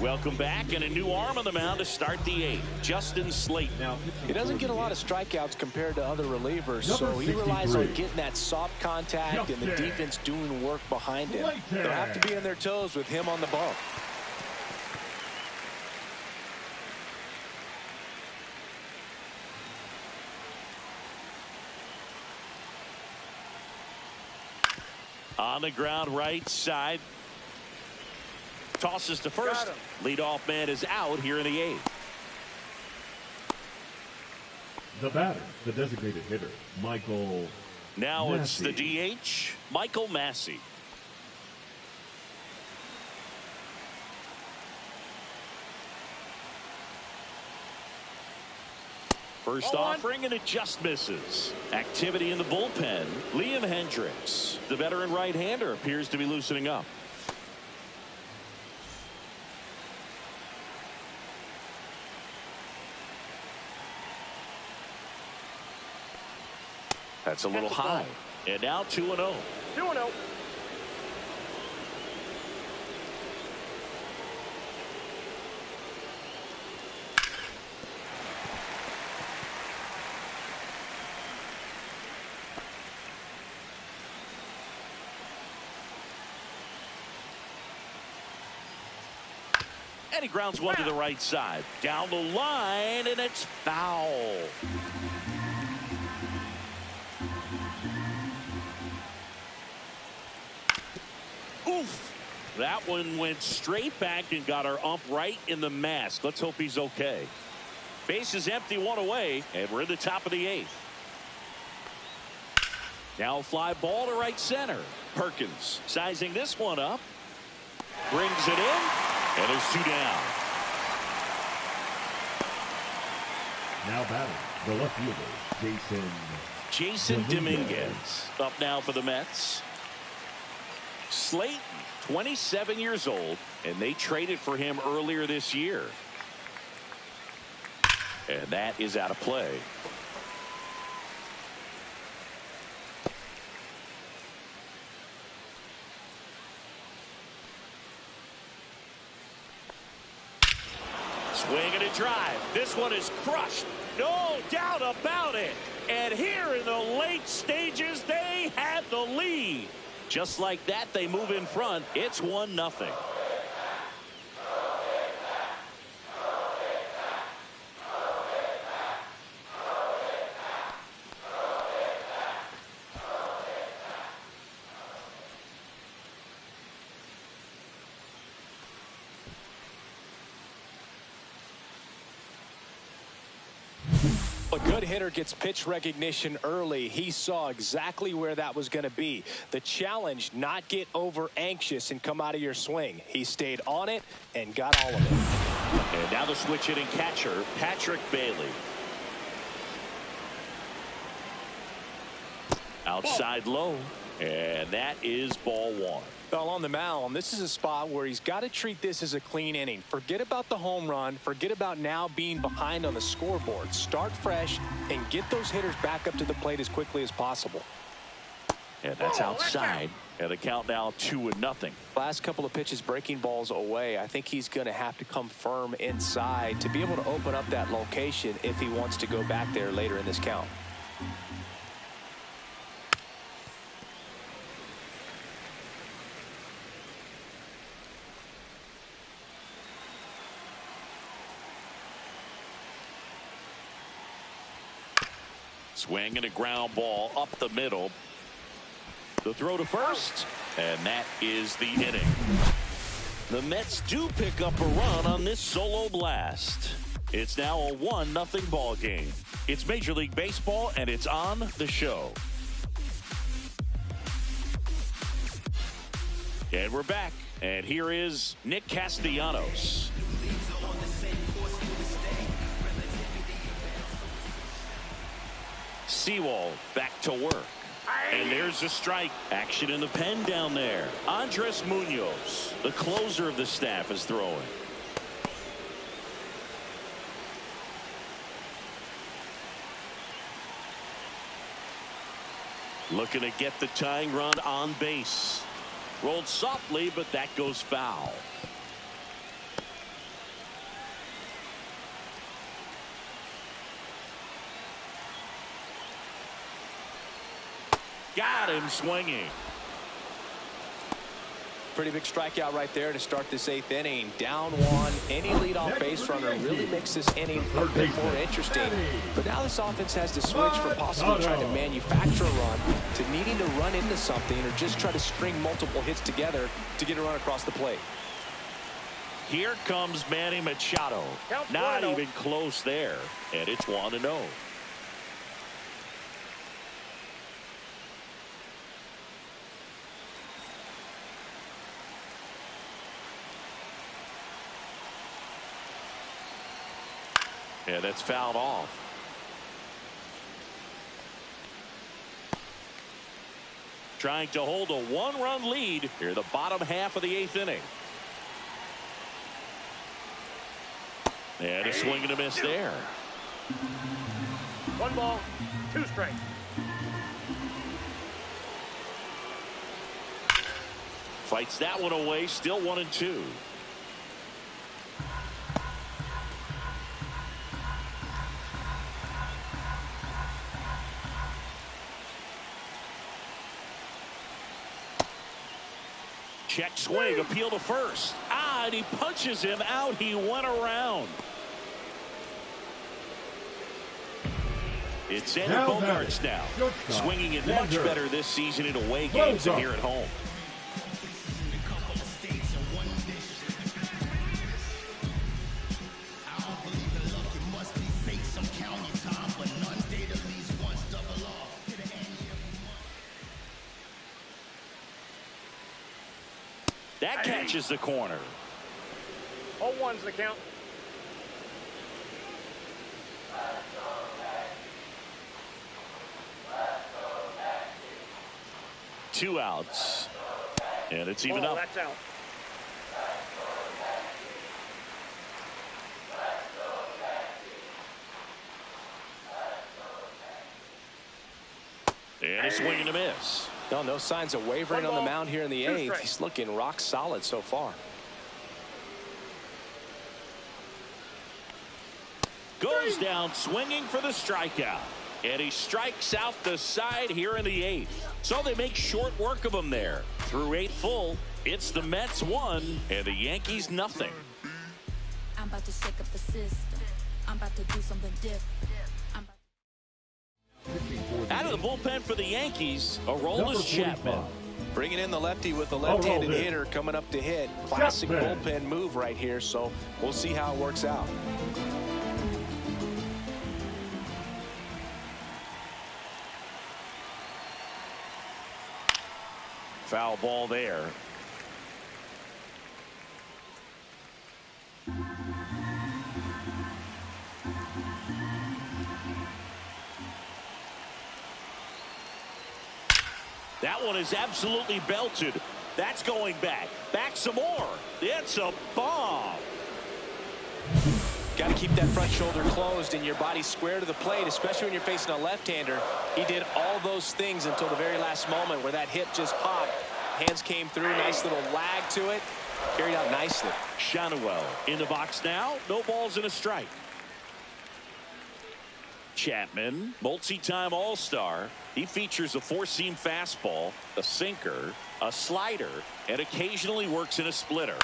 Welcome back, and a new arm on the mound to start the 8th. Justin Slayton. He doesn't get a lot of strikeouts compared to other relievers, so he relies on getting that soft contact and the defense doing work behind him. They'll have to be on their toes with him on the bump. On the ground, right side. Tosses to first. Leadoff man is out here in the 8th. The batter, the designated hitter, Michael Now Massey. It's the DH, Michael Massey. First offering, and it just misses. Activity in the bullpen. Liam Hendricks, the veteran right-hander, appears to be loosening up. That's a little high. And now 2-0. 2-0. And he grounds one to the right side. Down the line, and it's foul. Oof. That one went straight back and got our ump right in the mask. Let's hope he's okay. Base is empty, one away, and we're in the top of the 8th. Now a fly ball to right center. Perkins sizing this one up. Brings it in, and there's 2 down. Now batting, the left fielder, Jason Dominguez up now for the Mets. Slayton, 27 years old, and they traded for him earlier this year. And that is out of play. Swing and a drive. This one is crushed. No doubt about it. And here in the late stages, they had the lead. Just like that, they move in front. It's 1-0. A good hitter gets pitch recognition early. He saw exactly where that was going to be. The challenge, not get over anxious and come out of your swing. He stayed on it and got all of it. And now the switch hitting catcher, Patrick Bailey. Outside low, and that is ball 1. Well, on the mound, this is a spot where he's got to treat this as a clean inning. Forget about the home run. Forget about now being behind on the scoreboard. Start fresh and get those hitters back up to the plate as quickly as possible. And that's outside. And the count now 2-0. Last couple of pitches breaking balls away. I think he's going to have to come firm inside to be able to open up that location if he wants to go back there later in this count. Swing and a ground ball up the middle. The throw to first, and that is the inning. The Mets do pick up a run on this solo blast. It's now a 1-0 ball game. It's Major League Baseball, and it's on the show. And we're back, and here is Nick Castellanos. Sewald back to work. And there's a strike. Action in the pen down there. Andres Munoz, the closer of the staff, is throwing. Looking to get the tying run on base. Rolled softly, but that goes foul. Got him swinging. Pretty big strikeout right there to start this 8th inning. Down 1. Any leadoff base runner really makes this inning a bit more interesting. But now this offense has to switch from possibly trying to manufacture a run to needing to run into something or just try to string multiple hits together to get a run across the plate. Here comes Manny Machado. Not even close there. And it's 1-0. And that's fouled off. Trying to hold a 1-run lead here, the bottom half of the 8th inning. And a swing and a miss there. 1 ball, 2 strikes. Fights that one away, still 1-2. Check swing, appeal to first. And he punches him out. He went around. It's Sandy Bogarts now. Swinging it much better this season in away games than here at home. watches the corner. 0-1's the count. Two outs. And it's even up. That's out. And a swing and a miss. No signs of wavering on the mound here in the eighth. He's looking rock solid so far. Goes down swinging for the strikeout. And he strikes out the side here in the eighth. So they make short work of him there. Through 8 full, it's the Mets 1 and the Yankees nothing. I'm about to shake up the system. I'm about to do something different. Out of the bullpen for the Yankees, Aroldis Chapman. Bringing in the lefty with the left-handed hitter coming up to hit. Classic bullpen move right here, so we'll see how it works out. Foul ball there. That one is absolutely belted. That's going back. Back some more. It's a bomb. Got to keep that front shoulder closed and your body square to the plate, especially when you're facing a left-hander. He did all those things until the very last moment where that hit just popped. Hands came through. Nice little lag to it. Carried out nicely. Shanuel in the box now. No balls and a strike. Chapman, multi-time All-Star. He features a 4-seam fastball, a sinker, a slider, and occasionally works in a splitter.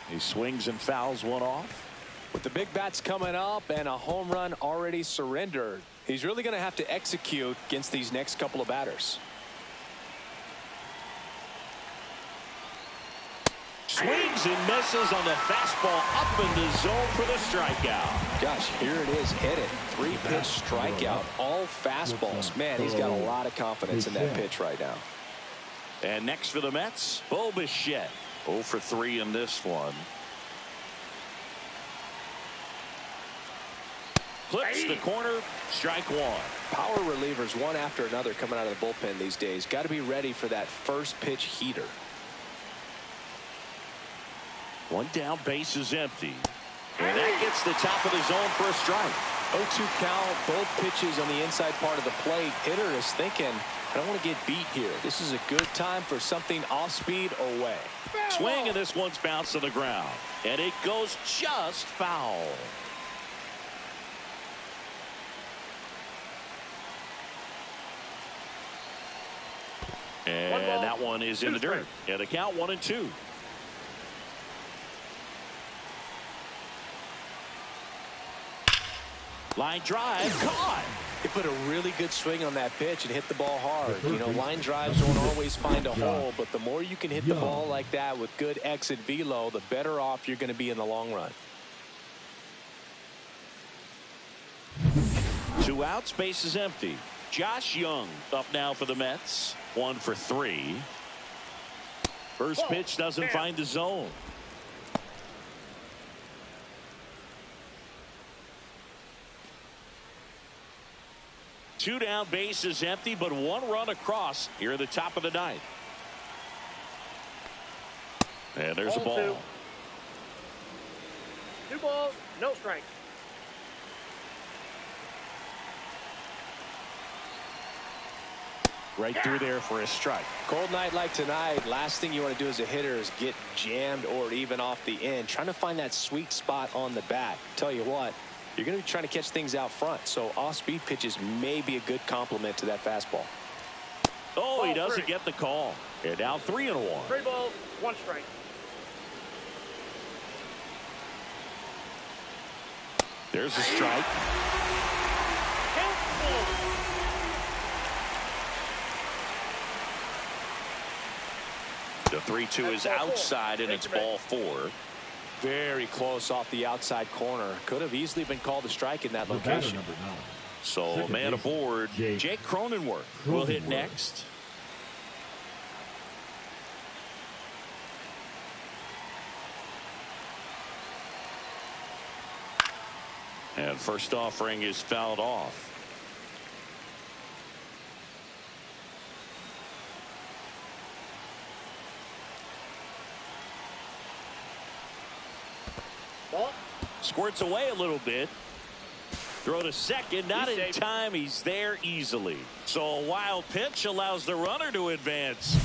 He swings and fouls one off. With the big bats coming up and a home run already surrendered, he's really going to have to execute against these next couple of batters. Swings and misses on the fastball up in the zone for the strikeout. Gosh, here it is, hit it. 3-pitch strikeout, all fastballs. Man, he's got a lot of confidence in that pitch right now. And next for the Mets, Bo Bichette. 0 for 3 in this one. Clips the corner, strike one. Power relievers one after another coming out of the bullpen these days. Got to be ready for that first pitch heater. One down, base is empty. And that gets the top of the zone for a strike. 0-2 count, both pitches on the inside part of the plate. Hitter is thinking, I don't want to get beat here. This is a good time for something off speed or way. Swing, and this one's bounced to the ground. And it goes just foul. And that one is in the dirt. And the count 1-2. Line drive, caught. He put a really good swing on that pitch and hit the ball hard. You know, line drives don't always find a hole, but the more you can hit the ball like that with good exit velo, the better off you're going to be in the long run. 2 outs, base is empty. Josh Young up now for the Mets. 1 for 3. First pitch doesn't find the zone. Two down, base is empty, but 1 run across here at the top of the ninth. And there's a ball. 2 balls, no strike. Right through there for a strike. Cold night like tonight, last thing you want to do as a hitter is get jammed or even off the end. Trying to find that sweet spot on the bat. Tell you what, you're going to be trying to catch things out front, so off-speed pitches may be a good complement to that fastball. Oh, he doesn't get the call. And now 3-1. 3 balls, 1 strike. There's a strike. The 3-2 is outside, and it's ball 4. Very close off the outside corner. Could have easily been called a strike in that location. So a man aboard. Jake Cronenworth will hit next. And first offering is fouled off. Ball. Squirts away a little bit. Throw to second, not He's in safe. time. He's there easily. So a wild pitch allows the runner to advance.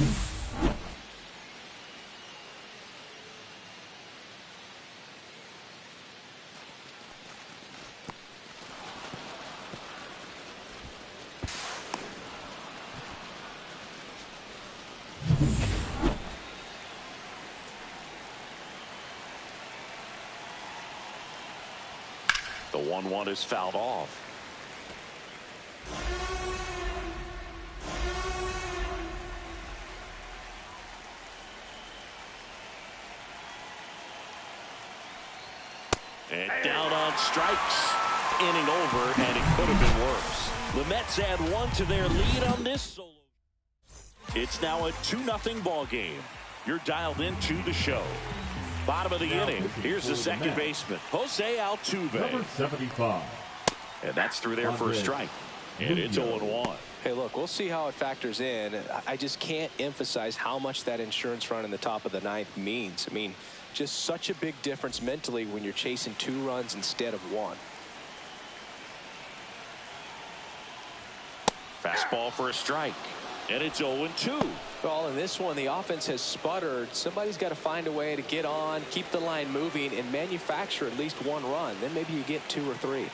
The 1-1 is fouled off. And down on strikes. Inning over, and it could have been worse. The Mets add 1 to their lead on this solo. It's now a 2-0 ball game. You're dialed into the show. Bottom of the inning. Here's the second baseman, Jose Altuve. Number 75. And that's through there for a strike. And it's 0-1. Hey, look, we'll see how it factors in. I just can't emphasize how much that insurance run in the top of the ninth means. I mean, just such a big difference mentally when you're chasing 2 runs instead of 1. Fastball for a strike. And it's 0-2. Well, in this one, the offense has sputtered. Somebody's got to find a way to get on, keep the line moving, and manufacture at least 1 run. Then maybe you get 2 or 3.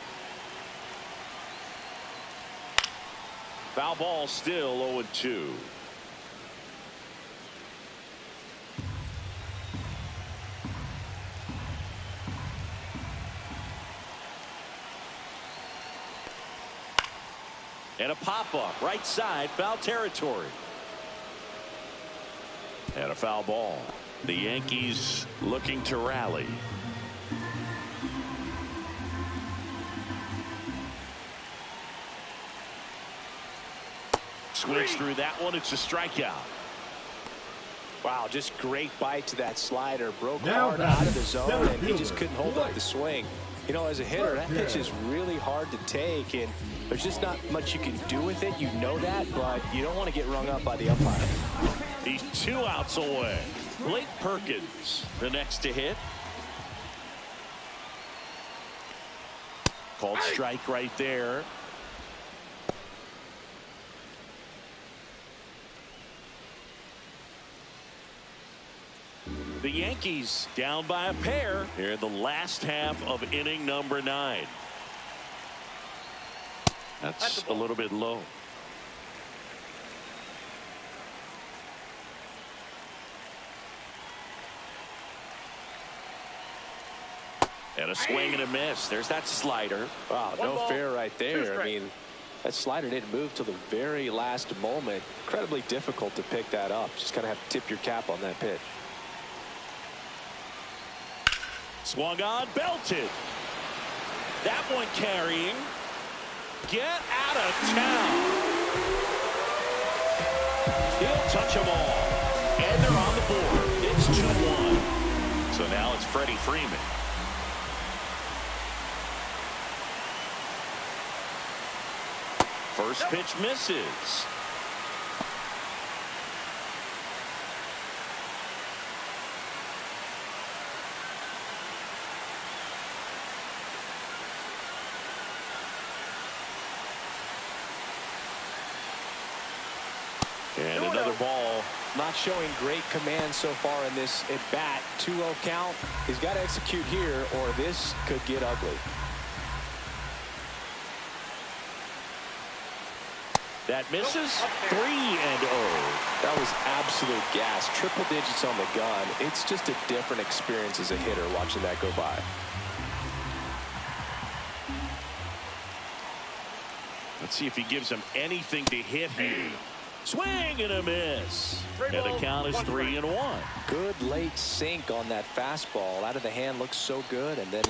Foul ball, still 0-2. And a pop-up, right side, foul territory. And a foul ball. The Yankees looking to rally. Switch through that one. It's a strikeout. Wow, just great bite to that slider. Broke Now hard back, out of the zone, and he center just fielder, couldn't hold up Blake. the swing. You know, as a hitter, that pitch is really hard to take, and there's just not much you can do with it. You know that, but you don't want to get rung up by the umpire. He's 2 outs away. Blake Perkins, the next to hit. Called strike right there. The Yankees down by a pair here in the last half of inning number 9. That's a little bit low. And a swing and a miss. There's that slider. Wow, One no ball, fair right 2 there. I strikes. mean, that slider didn't move till the very last moment. Incredibly difficult to pick that up. Just kind of have to tip your cap on that pitch. Swung on, belted. That one carrying. Get out of town. He'll touch them all. And they're on the board. It's 2-1. So now it's Freddie Freeman. First pitch misses. And another ball. Not showing great command so far in this at bat. 2-0 count. He's got to execute here, or this could get ugly. That misses. 3-0. That was absolute gas. Triple digits on the gun. It's just a different experience as a hitter watching that go by. Let's see if he gives him anything to hit here. Swing and a miss. And the count is 3-1. Good late sink on that fastball. Out of the hand, looks so good. And then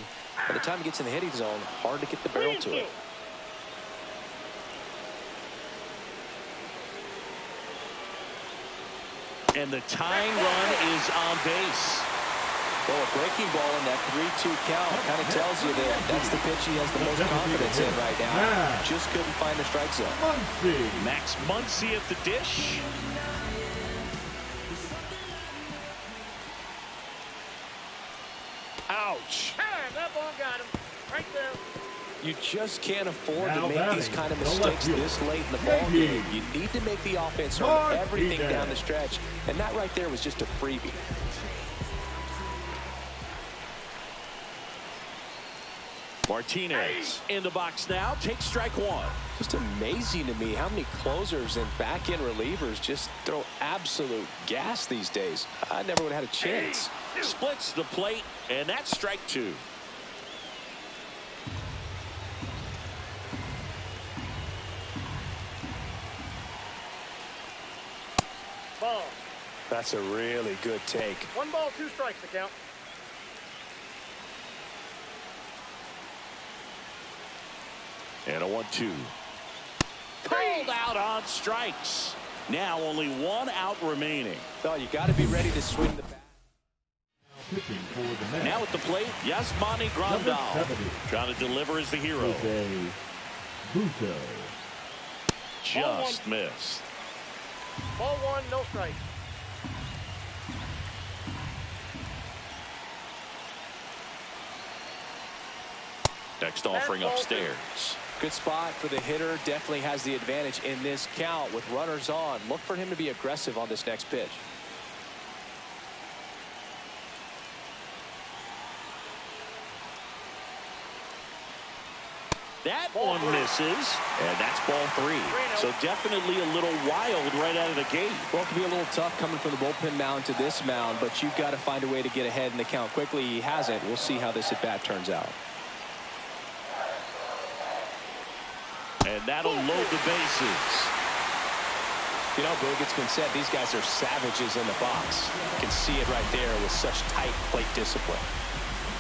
by the time he gets in the hitting zone, hard to get the barrel to it. And the tying run is on base. Well, a breaking ball in that 3-2 count kind of tells you that that's the pitch he has the most confidence in right now. Just couldn't find the strike zone. Max Muncy at the dish. Ouch. That ball got him. Right there. You just can't afford to make these kind of mistakes this late in the ball game. You need to make the offense earn everything down the stretch, and that right there was just a freebie. Martinez in the box now, takes strike one. Just amazing to me how many closers and back-end relievers just throw absolute gas these days. I never would have had a chance. Splits the plate, and that's strike two. Ball. That's a really good take. 1 ball, 2 strikes to count. And a 1-2. Pulled out on strikes. Now only 1 out remaining. Oh, you got to be ready to swing the bat. Now at the plate, Yasmani Grandal. Trying to deliver as the hero. Just missed. Ball 1, no strike. Next offering upstairs. Good spot for the hitter. Definitely has the advantage in this count with runners on. Look for him to be aggressive on this next pitch. That one misses, and that's ball 3. So definitely a little wild right out of the gate. Well, it can be a little tough coming from the bullpen mound to this mound, but you've got to find a way to get ahead in the count quickly. He hasn't. We'll see how this at-bat turns out. And that'll load the bases. You know, Boog, it's been said these guys are savages in the box. You can see it right there with such tight plate discipline.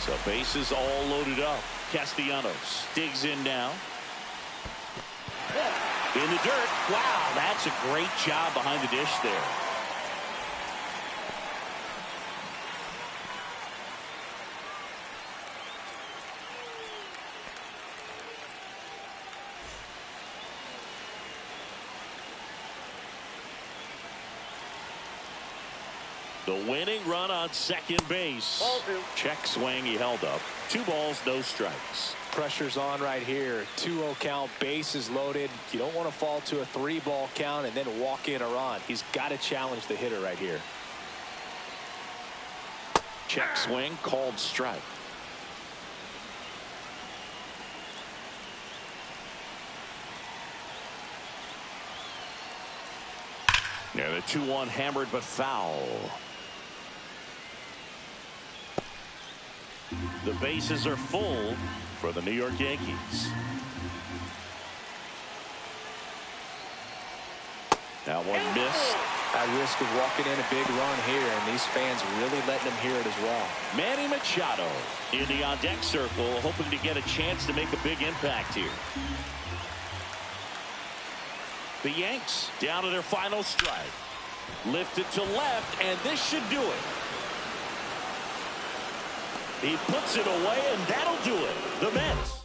So bases all loaded up. Castellanos digs in now. In the dirt. Wow, that's a great job behind the dish there. The winning run on second base. Ball 2. Check swing, he held up. 2 balls, no strikes. Pressure's on right here. 2-0 count, bases loaded. You don't want to fall to a 3-ball count and then walk in or on. He's got to challenge the hitter right here. Check swing, called strike. Yeah, the 2-1 hammered but foul. The bases are full for the New York Yankees. That one missed. At risk of walking in a big run here, and these fans really letting him hear it as well. Manny Machado in the on-deck circle, hoping to get a chance to make a big impact here. The Yanks down to their final strike. Lifted to left, and this should do it. He puts it away, and that'll do it. The Mets